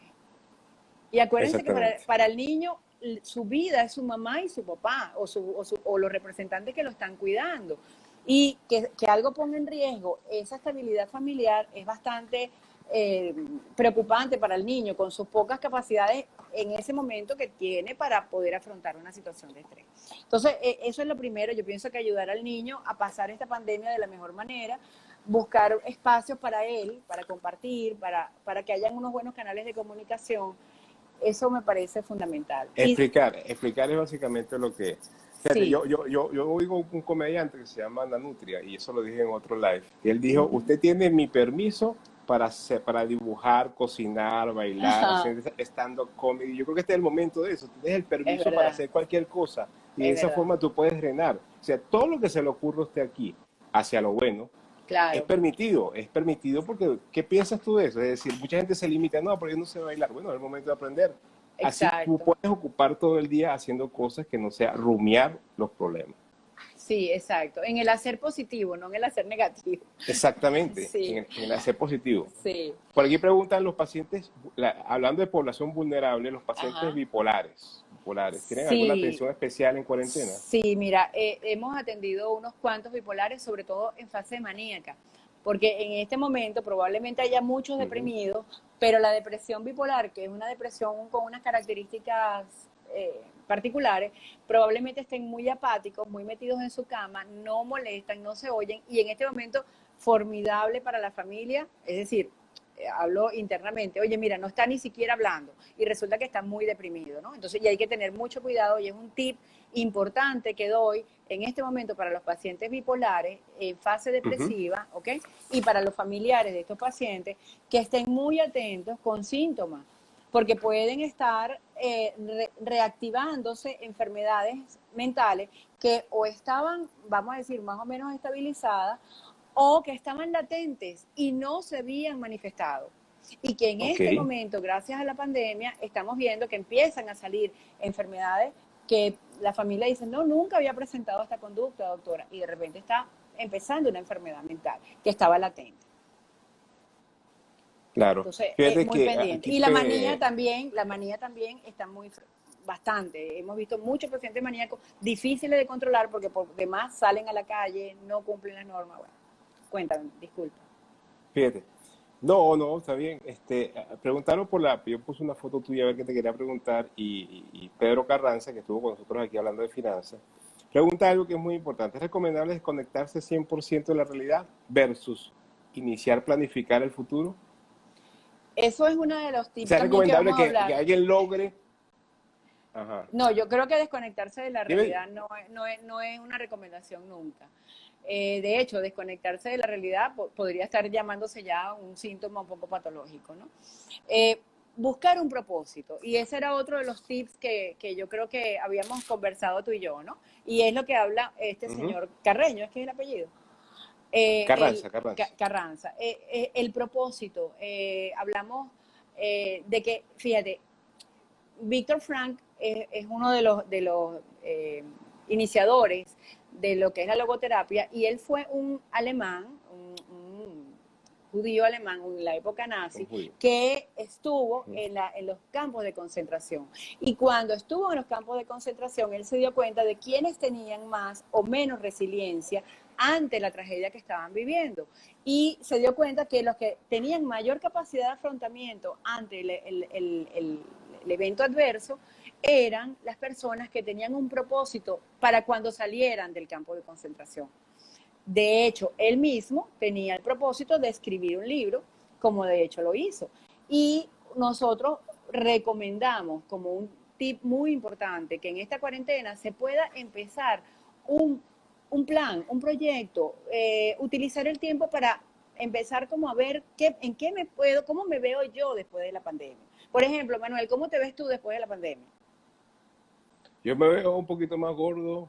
Y acuérdense que Exactamente. para el niño su vida es su mamá y su papá, o los representantes que lo están cuidando. Y que algo ponga en riesgo esa estabilidad familiar es bastante preocupante para el niño, con sus pocas capacidades en ese momento que tiene para poder afrontar una situación de estrés. Entonces, eso es lo primero. Yo pienso que ayudar al niño a pasar esta pandemia de la mejor manera, buscar espacios para él, para compartir, para que hayan unos buenos canales de comunicación, eso me parece fundamental. Y Explicar es básicamente lo que... Fíjate, sí, yo oigo un comediante que se llama Nanutria, y eso lo dije en otro live, y él dijo, uh-huh. usted tiene mi permiso para dibujar, cocinar, bailar, hacer stand-up comedy. Yo creo que este es el momento de eso. Tienes el Es permiso para verdad, hacer cualquier cosa, y de es esa verdad, forma tú puedes drenar. O sea, todo lo que se le ocurre a usted aquí, hacia lo bueno, claro. es permitido porque, ¿qué piensas tú de eso? Es decir, mucha gente se limita, no, pero yo no sé bailar. Bueno, es el momento de aprender. Así tú exacto. puedes ocupar todo el día haciendo cosas que no sea rumiar los problemas. Sí, exacto. En el hacer positivo, no en el hacer negativo. Exactamente, Sí, en el hacer positivo. sí. Por aquí preguntan los pacientes, hablando de población vulnerable, los pacientes Ajá. bipolares, ¿tienen alguna Sí, atención especial en cuarentena? sí, mira, hemos atendido unos cuantos bipolares, sobre todo en fase maníaca, porque en este momento probablemente haya muchos Ujú. deprimidos, pero la depresión bipolar, que es una depresión con unas características particulares, probablemente estén muy apáticos, muy metidos en su cama, no molestan, no se oyen, y en este momento formidable para la familia, es decir, hablo internamente, oye, mira, no está ni siquiera hablando y resulta que está muy deprimido, ¿no? Entonces, y hay que tener mucho cuidado y es un tip importante que doy en este momento para los pacientes bipolares en fase Ujú. depresiva, ¿ok? Y para los familiares de estos pacientes que estén muy atentos con síntomas, porque pueden estar reactivándose enfermedades mentales que o estaban, vamos a decir, más o menos estabilizadas o que estaban latentes y no se habían manifestado. Y que en Ok, este momento, gracias a la pandemia, estamos viendo que empiezan a salir enfermedades que la familia dice, no, nunca había presentado esta conducta, doctora, y de repente está empezando una enfermedad mental que estaba latente. claro. Entonces, Fíjate muy que pendiente. aquí Y la manía también está muy bastante. Hemos visto muchos pacientes maníacos difíciles de controlar porque por demás salen a la calle, no cumplen las normas. Bueno, cuéntame, disculpa. fíjate. No, no, está bien. Preguntaron yo puse una foto tuya a ver qué te quería preguntar y Pedro Carranza, que estuvo con nosotros aquí hablando de finanzas, pregunta algo que es muy importante. ¿Es recomendable desconectarse 100% de la realidad versus iniciar planificar el futuro? Eso es uno de los O tips sea, es también que recomendable vamos a que hablar. alguien logre... Ajá. No, yo creo que desconectarse de la Dime. realidad no es una recomendación nunca. De hecho, desconectarse de la realidad podría estar llamándose ya un síntoma un poco patológico, ¿no? Eh, Buscar un propósito. Y ese era otro de los tips que yo creo que habíamos conversado tú y yo, ¿no? Y es lo que habla este Ujú. señor Carreño, es que es el apellido. Carranza, Carranza. Carranza. El propósito. Hablamos de que, fíjate, Víctor Frank es uno de los iniciadores de lo que es la logoterapia y él fue un alemán, un judío alemán en la época Un nazi judío. que estuvo Ujú. en los campos de concentración. Y cuando estuvo en los campos de concentración, él se dio cuenta de quiénes tenían más o menos resiliencia ante la tragedia que estaban viviendo. Y se dio cuenta que los que tenían mayor capacidad de afrontamiento ante el evento adverso eran las personas que tenían un propósito para cuando salieran del campo de concentración. De hecho, él mismo tenía el propósito de escribir un libro, como de hecho lo hizo. Y nosotros recomendamos como un tip muy importante que en esta cuarentena se pueda empezar un, un plan, un proyecto, utilizar el tiempo para empezar como a ver en qué me puedo, cómo me veo yo después de la pandemia. Por ejemplo, Manuel, ¿cómo te ves tú después de la pandemia? Yo me veo un poquito más gordo.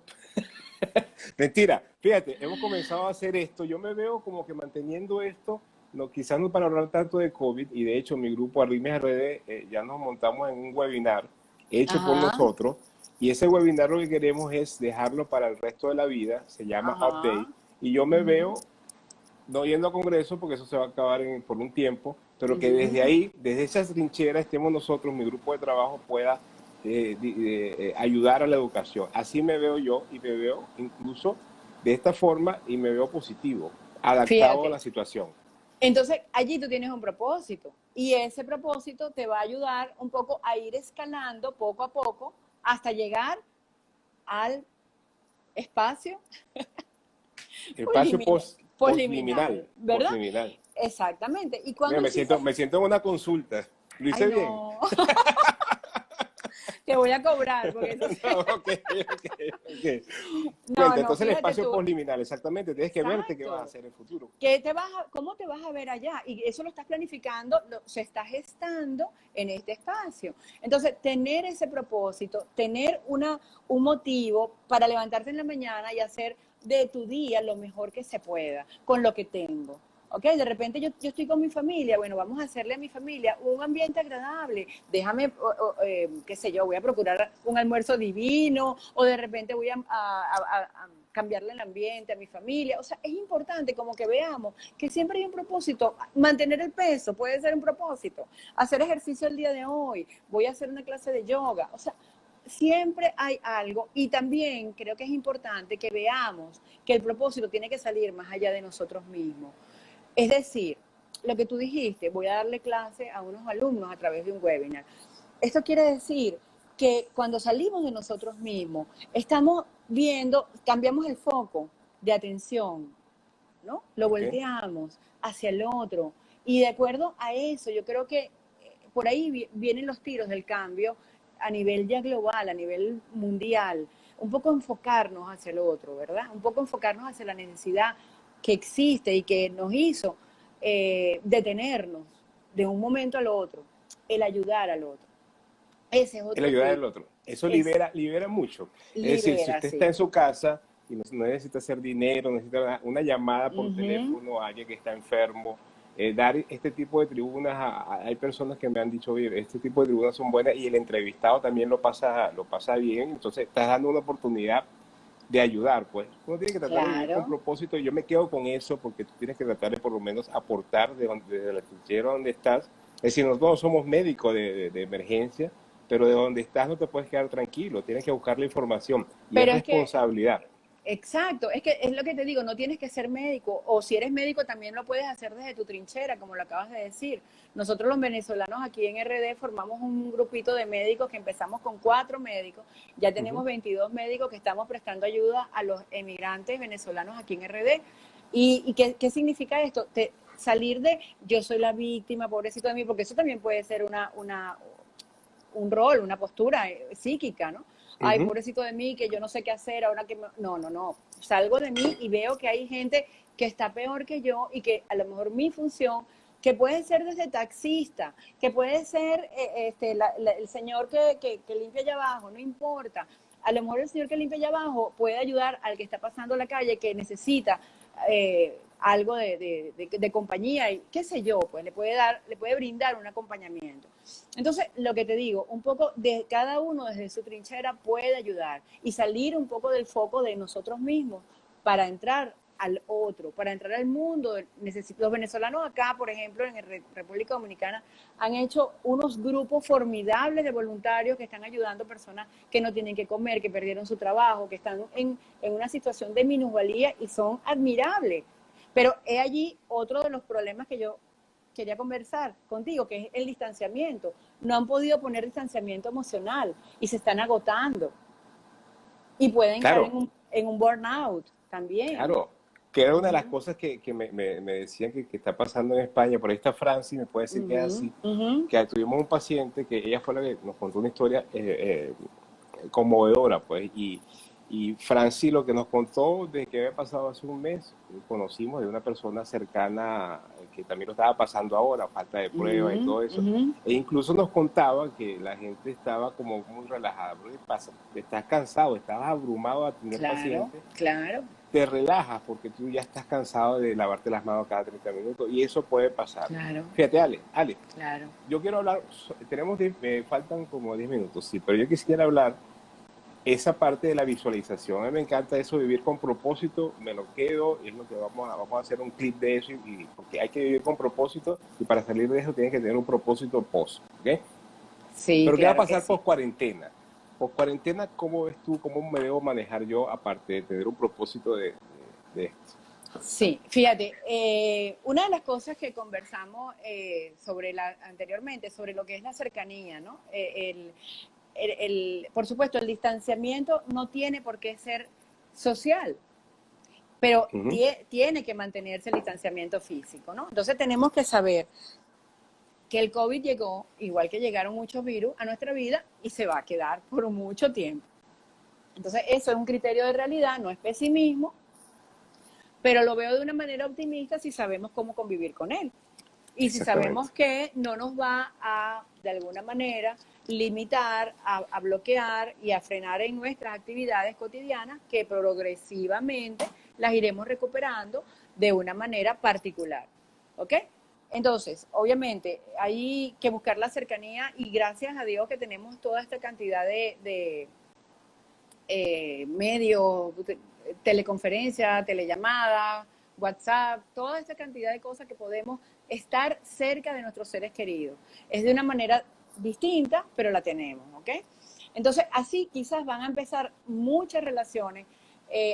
Mentira, fíjate, hemos comenzado a hacer esto. Yo me veo como que manteniendo esto, no, quizás no para hablar tanto de COVID, y de hecho mi grupo Arritmias RD ya nos montamos en un webinar hecho por Ajá, nosotros, y ese webinar lo que queremos es dejarlo para el resto de la vida, se llama ajá. Update, y yo me Uh-huh, veo no yendo a congreso porque eso se va a acabar por un tiempo, pero que desde uh-huh. ahí, desde esa trinchera, estemos nosotros, mi grupo de trabajo pueda ayudar a la educación. Así me veo yo y me veo incluso de esta forma y me veo positivo, adaptado a Fíjate, la situación. entonces, allí tú tienes un propósito y ese propósito te va a ayudar un poco a ir escalando poco a poco hasta llegar al espacio Espacio posliminal, ¿verdad? postliminal. Exacamente. Y Mira, cuando hiciste, me siento en una consulta. ¿Lo ay hice bien? no, te voy a cobrar porque eso No, ok, ok, ok. no, Cuenta, no, entonces el fíjate espacio tú, postliminal, exactamente. Tienes que verte qué vas a exacto. hacer en el futuro. ¿Cómo te vas a ver allá? Y eso lo estás planificando, se está gestando en este espacio. Entonces, tener ese propósito, tener un motivo para levantarte en la mañana y hacer de tu día lo mejor que se pueda, con lo que tengo. ¿ok? De repente yo estoy con mi familia, bueno, vamos a hacerle a mi familia un ambiente agradable, déjame, qué sé yo, voy a procurar un almuerzo divino, o de repente voy a cambiarle el ambiente a mi familia. O sea, es importante como que veamos que siempre hay un propósito. Mantener el peso puede ser un propósito. Hacer ejercicio el día de hoy, voy a hacer una clase de yoga. O sea, siempre hay algo, y también creo que es importante que veamos que el propósito tiene que salir más allá de nosotros mismos. Es decir, lo que tú dijiste, voy a darle clase a unos alumnos a través de un webinar. Esto quiere decir que cuando salimos de nosotros mismos, estamos viendo, cambiamos el foco de atención, ¿no? Lo Okay. volteamos hacia el otro. Y de acuerdo a eso, yo creo que por ahí vienen los tiros del cambio a nivel ya global, a nivel mundial. Un poco enfocarnos hacia el otro, ¿verdad? Un poco enfocarnos hacia la necesidad que existe y que nos hizo detenernos de un momento al otro, el ayudar al otro. Ese es El otro ayudar tip. al otro. Eso Es libera mucho. Es decir, si libera, usted está sí. en su casa y no necesita hacer dinero, necesita una llamada por teléfono a alguien que está enfermo, dar este tipo de tribunas, hay personas que me han dicho, oye, este tipo de tribunas son buenas y el entrevistado también lo pasa bien, entonces estás dando una oportunidad de ayudar, pues. Uno tiene que tratar de vivir con Claro, propósito y yo me quedo con eso porque tú tienes que tratar de por lo menos aportar desde la trinchera donde estás. Es decir, nosotros somos médicos de emergencia, pero de donde estás no te puedes quedar tranquilo, tienes que buscar la información y es pero es que responsabilidad. exacto, es que es lo que te digo, no tienes que ser médico, o si eres médico también lo puedes hacer desde tu trinchera, como lo acabas de decir. Nosotros los venezolanos aquí en RD formamos un grupito de médicos que empezamos con 4 médicos, ya tenemos 22 médicos que estamos prestando ayuda a los emigrantes venezolanos aquí en RD. ¿Y qué significa esto? Salir de yo soy la víctima, pobrecito de mí, porque eso también puede ser un rol, una postura psíquica, ¿no? Ay, Ujú. pobrecito de mí, que yo no sé qué hacer ahora que... No, no, no. Salgo de mí y veo que hay gente que está peor que yo y que a lo mejor mi función, que puede ser desde taxista, que puede ser el señor que limpia allá abajo, no importa. A lo mejor el señor que limpia allá abajo puede ayudar al que está pasando la calle, que necesita algo de compañía y qué sé yo, pues le puede brindar un acompañamiento. Entonces, lo que te digo, un poco de cada uno desde su trinchera puede ayudar y salir un poco del foco de nosotros mismos para entrar al otro, para entrar al mundo. Los venezolanos acá, por ejemplo, en República Dominicana, han hecho unos grupos formidables de voluntarios que están ayudando a personas que no tienen que comer, que perdieron su trabajo, que están en una situación de minusvalía y son admirables. Pero he allí otro de los problemas que yo quería conversar contigo, que es el distanciamiento. No han podido poner distanciamiento emocional y se están agotando y pueden caer Claro, en un burnout también. claro. Que era una de las Uh-huh, cosas que me decían que está pasando en España. Por ahí está Franci, me puede decir que es uh-huh, así. uh-huh. Que tuvimos un paciente que ella fue la que nos contó una historia conmovedora, pues. Y Franci lo que nos contó de que había pasado hace un mes, conocimos de una persona cercana que también lo estaba pasando ahora, falta de pruebas y Uh-huh, todo eso. uh-huh. E incluso nos contaba que la gente estaba como muy relajada. ¿Qué pasa? Estás cansado, estabas abrumado a tener Claro, pacientes, claro, te relajas porque tú ya estás cansado de lavarte las manos cada 30 minutos y eso puede pasar. claro, Fíjate, Ale, claro. yo quiero hablar, me faltan como 10 minutos, sí, pero yo quisiera hablar esa parte de la visualización. A mí me encanta eso, vivir con propósito, me lo quedo, es lo que vamos a hacer un clip de eso, porque hay que vivir con propósito y para salir de eso tienes que tener un propósito post, ¿ok? Sí, Pero ¿qué va a claro que pasar sí. post cuarentena? Post cuarentena, ¿cómo ves tú, cómo me debo manejar yo aparte de tener un propósito de esto? Sí, fíjate, una de las cosas que conversamos anteriormente sobre lo que es la cercanía, ¿no? Por supuesto, el distanciamiento no tiene por qué ser social, pero Uh -huh. tiene que mantenerse el distanciamiento físico, ¿no? Entonces tenemos que saber que el COVID llegó, igual que llegaron muchos virus, a nuestra vida y se va a quedar por mucho tiempo. Entonces eso es un criterio de realidad, no es pesimismo, pero lo veo de una manera optimista si sabemos cómo convivir con él. Y si Exactamente. sabemos que no nos va a, de alguna manera, limitar, a bloquear y a frenar en nuestras actividades cotidianas, que progresivamente las iremos recuperando de una manera particular. ¿ok? Entonces, obviamente, hay que buscar la cercanía y gracias a Dios que tenemos toda esta cantidad de medios, teleconferencia, telellamada, WhatsApp, toda esta cantidad de cosas que podemos estar cerca de nuestros seres queridos. Es de una manera distinta, pero la tenemos, ¿ok? Entonces, así quizás van a empezar muchas relaciones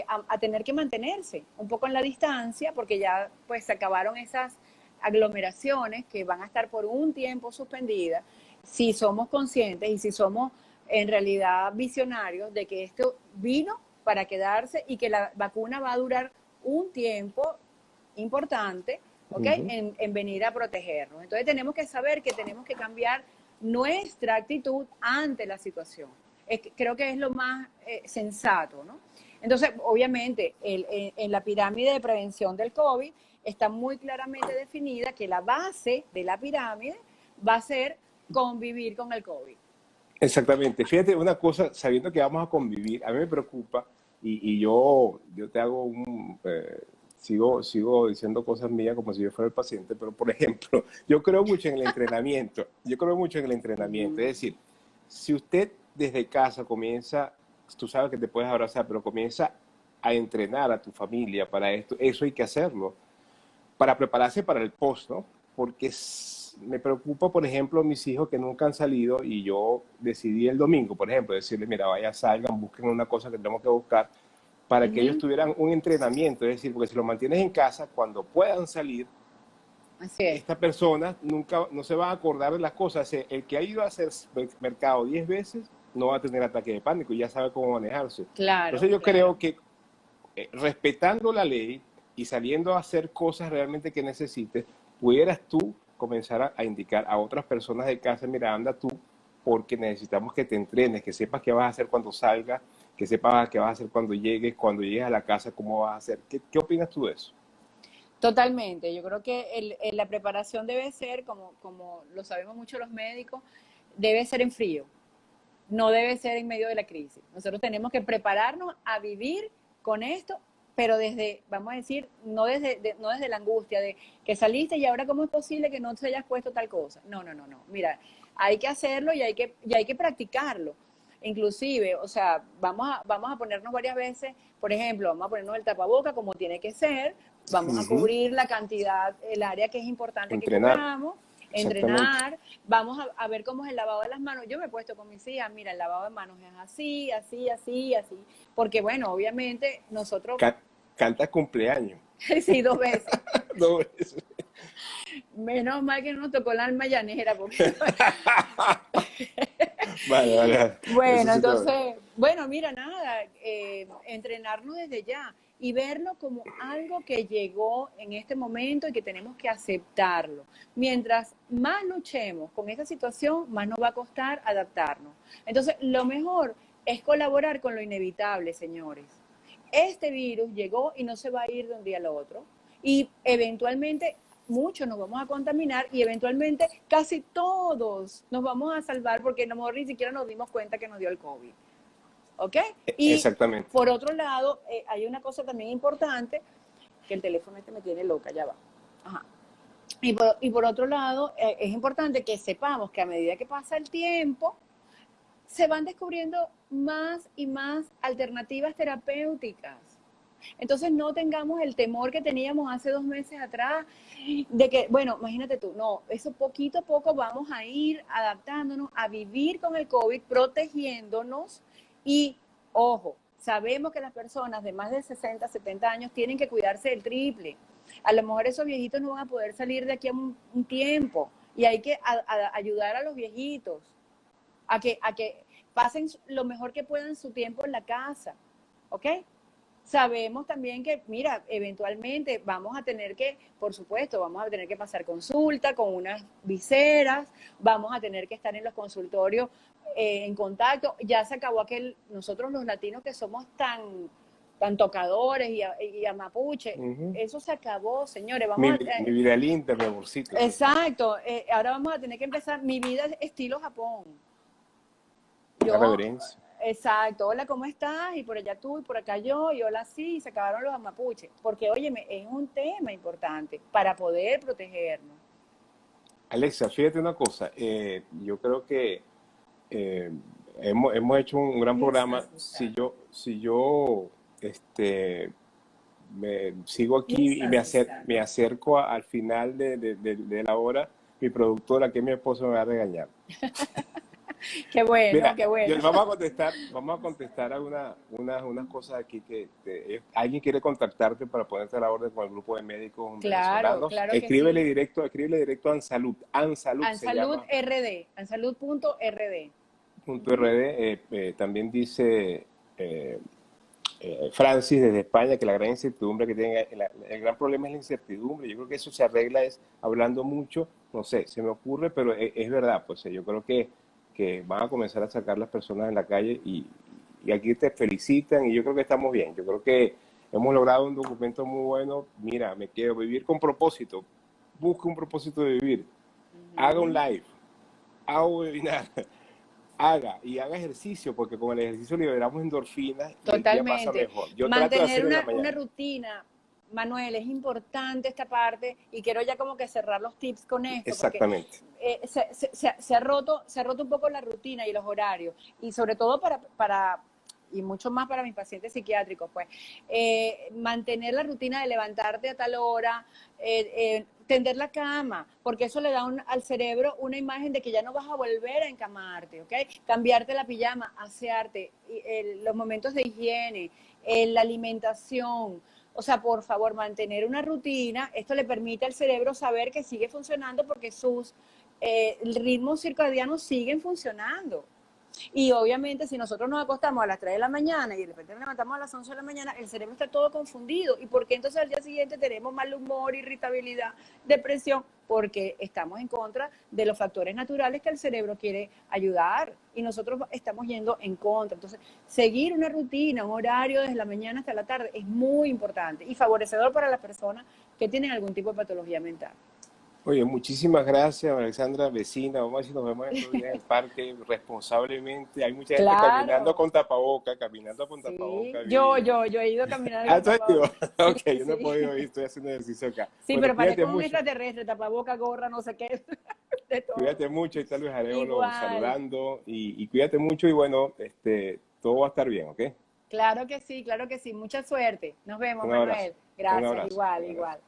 a tener que mantenerse un poco en la distancia, porque ya pues se acabaron esas aglomeraciones que van a estar por un tiempo suspendidas, si somos conscientes y si somos en realidad visionarios de que esto vino para quedarse y que la vacuna va a durar un tiempo importante, ¿ok? En venir a protegernos. Entonces tenemos que saber que tenemos que cambiar nuestra actitud ante la situación. Creo que es lo más sensato, ¿no? Entonces, obviamente, en la pirámide de prevención del COVID está muy claramente definida que la base de la pirámide va a ser convivir con el COVID. Exactamente. Fíjate, una cosa, sabiendo que vamos a convivir, a mí me preocupa y yo te hago sigo diciendo cosas mías como si yo fuera el paciente, pero por ejemplo, yo creo mucho en el entrenamiento, es decir, si usted desde casa comienza, tú sabes que te puedes abrazar, pero comienza a entrenar a tu familia para esto, eso hay que hacerlo, para prepararse para el post, ¿no? Porque me preocupa, por ejemplo, mis hijos que nunca han salido y yo decidí el domingo, por ejemplo, decirles, mira, vaya, salgan, busquen una cosa que tenemos que buscar para que ellos tuvieran un entrenamiento, es decir, porque si los mantienes en casa, cuando puedan salir, esta persona nunca no se va a acordar de las cosas. El que ha ido a hacer mercado 10 veces no va a tener ataque de pánico y ya sabe cómo manejarse. Claro, entonces yo creo que respetando la ley y saliendo a hacer cosas realmente que necesites, pudieras tú comenzar a indicar a otras personas de casa, mira, anda tú, porque necesitamos que te entrenes, que sepas qué vas a hacer cuando salgas, que sepas qué vas a hacer cuando llegues a la casa, cómo vas a hacer. ¿Qué opinas tú de eso? Totalmente. Yo creo que la preparación debe ser, como lo sabemos mucho los médicos, debe ser en frío, no debe ser en medio de la crisis. Nosotros tenemos que prepararnos a vivir con esto, pero desde, vamos a decir, no desde la angustia de que saliste y ahora cómo es posible que no te hayas puesto tal cosa. No. Mira, hay que hacerlo y hay que practicarlo. Inclusive, o sea, vamos a ponernos varias veces, por ejemplo, vamos a ponernos el tapaboca como tiene que ser, vamos a cubrir la cantidad, el área que es importante que cubramos, entrenar, vamos a ver cómo es el lavado de las manos. Yo me he puesto con mis hijas, mira, el lavado de manos es así, porque bueno, obviamente nosotros... Canta cumpleaños. Sí, 2 veces. 2 veces. Menos mal que no nos tocó la alma llanera, porque... Vale. Bueno, entonces, bueno, mira, nada, entrenarnos desde ya y verlo como algo que llegó en este momento y que tenemos que aceptarlo. Mientras más luchemos con esta situación, más nos va a costar adaptarnos. Entonces, lo mejor es colaborar con lo inevitable, señores. Este virus llegó y no se va a ir de un día al otro. Y eventualmente muchos nos vamos a contaminar y eventualmente casi todos nos vamos a salvar porque a lo mejor ni siquiera nos dimos cuenta que nos dio el COVID. ¿Ok? Y exactamente. Por otro lado, hay una cosa también importante, que el teléfono este me tiene loca, ya va. Ajá. Y por otro lado, es importante que sepamos que a medida que pasa el tiempo, se van descubriendo más y más alternativas terapéuticas. Entonces no tengamos el temor que teníamos hace 2 meses atrás de que, bueno, imagínate tú, no, eso poquito a poco vamos a ir adaptándonos a vivir con el COVID, protegiéndonos y, ojo, sabemos que las personas de más de 60, 70 años tienen que cuidarse del triple. A lo mejor esos viejitos no van a poder salir de aquí a un tiempo y hay que ayudar a los viejitos a que pasen lo mejor que puedan su tiempo en la casa, ¿ok? Sabemos también que, mira, eventualmente vamos a tener que, por supuesto, vamos a tener que pasar consulta con unas viseras, vamos a tener que estar en los consultorios en contacto. Ya se acabó nosotros los latinos que somos tan tocadores y a mapuche, eso se acabó, señores. Mi vida linda, mi amorcito. Exacto, ahora vamos a tener que empezar mi vida estilo Japón. Una reverencia. Exacto, hola, ¿cómo estás? Y por allá tú, y por acá yo, y hola sí, y se acabaron los mapuches. Porque, óyeme, es un tema importante para poder protegernos. Alexa, fíjate una cosa, yo creo que eh, hemos hecho un gran programa. Si yo este, me sigo aquí y me acerco al final de la hora, mi productora, que es mi esposo, me va a regañar. Qué bueno, Mira, qué bueno. vamos a contestar unas cosas aquí alguien quiere contactarte para ponerte a la orden con el grupo de médicos Claro, venezolanos. claro que sí. Escríbele directo a Ansalud. Ansalud se Ansalud llama. RD, ansalud.rd. .rd. También dice Francis desde España que la gran incertidumbre que tiene, el gran problema es la incertidumbre. Yo creo que eso se arregla es hablando mucho, no sé, se me ocurre, pero es verdad, pues yo creo que van a comenzar a sacar las personas en la calle y aquí te felicitan y yo creo que estamos bien. Yo creo que hemos logrado un documento muy bueno. Mira, me quiero vivir con propósito, busque un propósito de vivir, haga un live, haga un webinar. Haga ejercicio, porque con el ejercicio liberamos endorfinas y el día pasa Totalmente. mejor. Yo trato de Mantener hacerlo en la una mañana. rutina, Manuel, es importante esta parte y quiero ya como que cerrar los tips con esto, porque Exactamente. se ha roto un poco la rutina y los horarios, y sobre todo y mucho más para mis pacientes psiquiátricos, pues, mantener la rutina de levantarte a tal hora, tender la cama, porque eso le da al cerebro una imagen de que ya no vas a volver a encamarte, ¿ok? Cambiarte la pijama, asearte, los momentos de higiene, la alimentación. O sea, por favor, mantener una rutina, esto le permite al cerebro saber que sigue funcionando porque sus ritmos circadianos siguen funcionando. Y obviamente si nosotros nos acostamos a las 3 de la mañana y de repente nos levantamos a las 11 de la mañana, el cerebro está todo confundido. ¿Y por qué entonces al día siguiente tenemos mal humor, irritabilidad, depresión? Porque estamos en contra de los factores naturales que el cerebro quiere ayudar y nosotros estamos yendo en contra. Entonces, seguir una rutina, un horario desde la mañana hasta la tarde es muy importante y favorecedor para las personas que tienen algún tipo de patología mental. Oye, muchísimas gracias, Alexandra, vecina. Vamos a ver si nos vemos estos días en el parque responsablemente. Hay mucha gente caminando Claro, con tapaboca, caminando con sí. tapaboca. Yo he ido a caminar Ah, con ¿tú has ido? tapabocas. Sí, Ok, yo no he sí. podido ir, estoy haciendo ejercicio acá. Sí, Bueno, pero cuídate parezco un mucho. extraterrestre, tapaboca, gorra, no sé qué, de todo. Cuídate mucho. Ahí está Luis Arevalo Igual. saludando. Y cuídate mucho y bueno, todo va a estar bien, ¿ok? Claro que sí, claro que sí. Mucha suerte. Nos vemos, Un abrazo. Manuel. Un Gracias, abrazo. igual, Un abrazo. igual.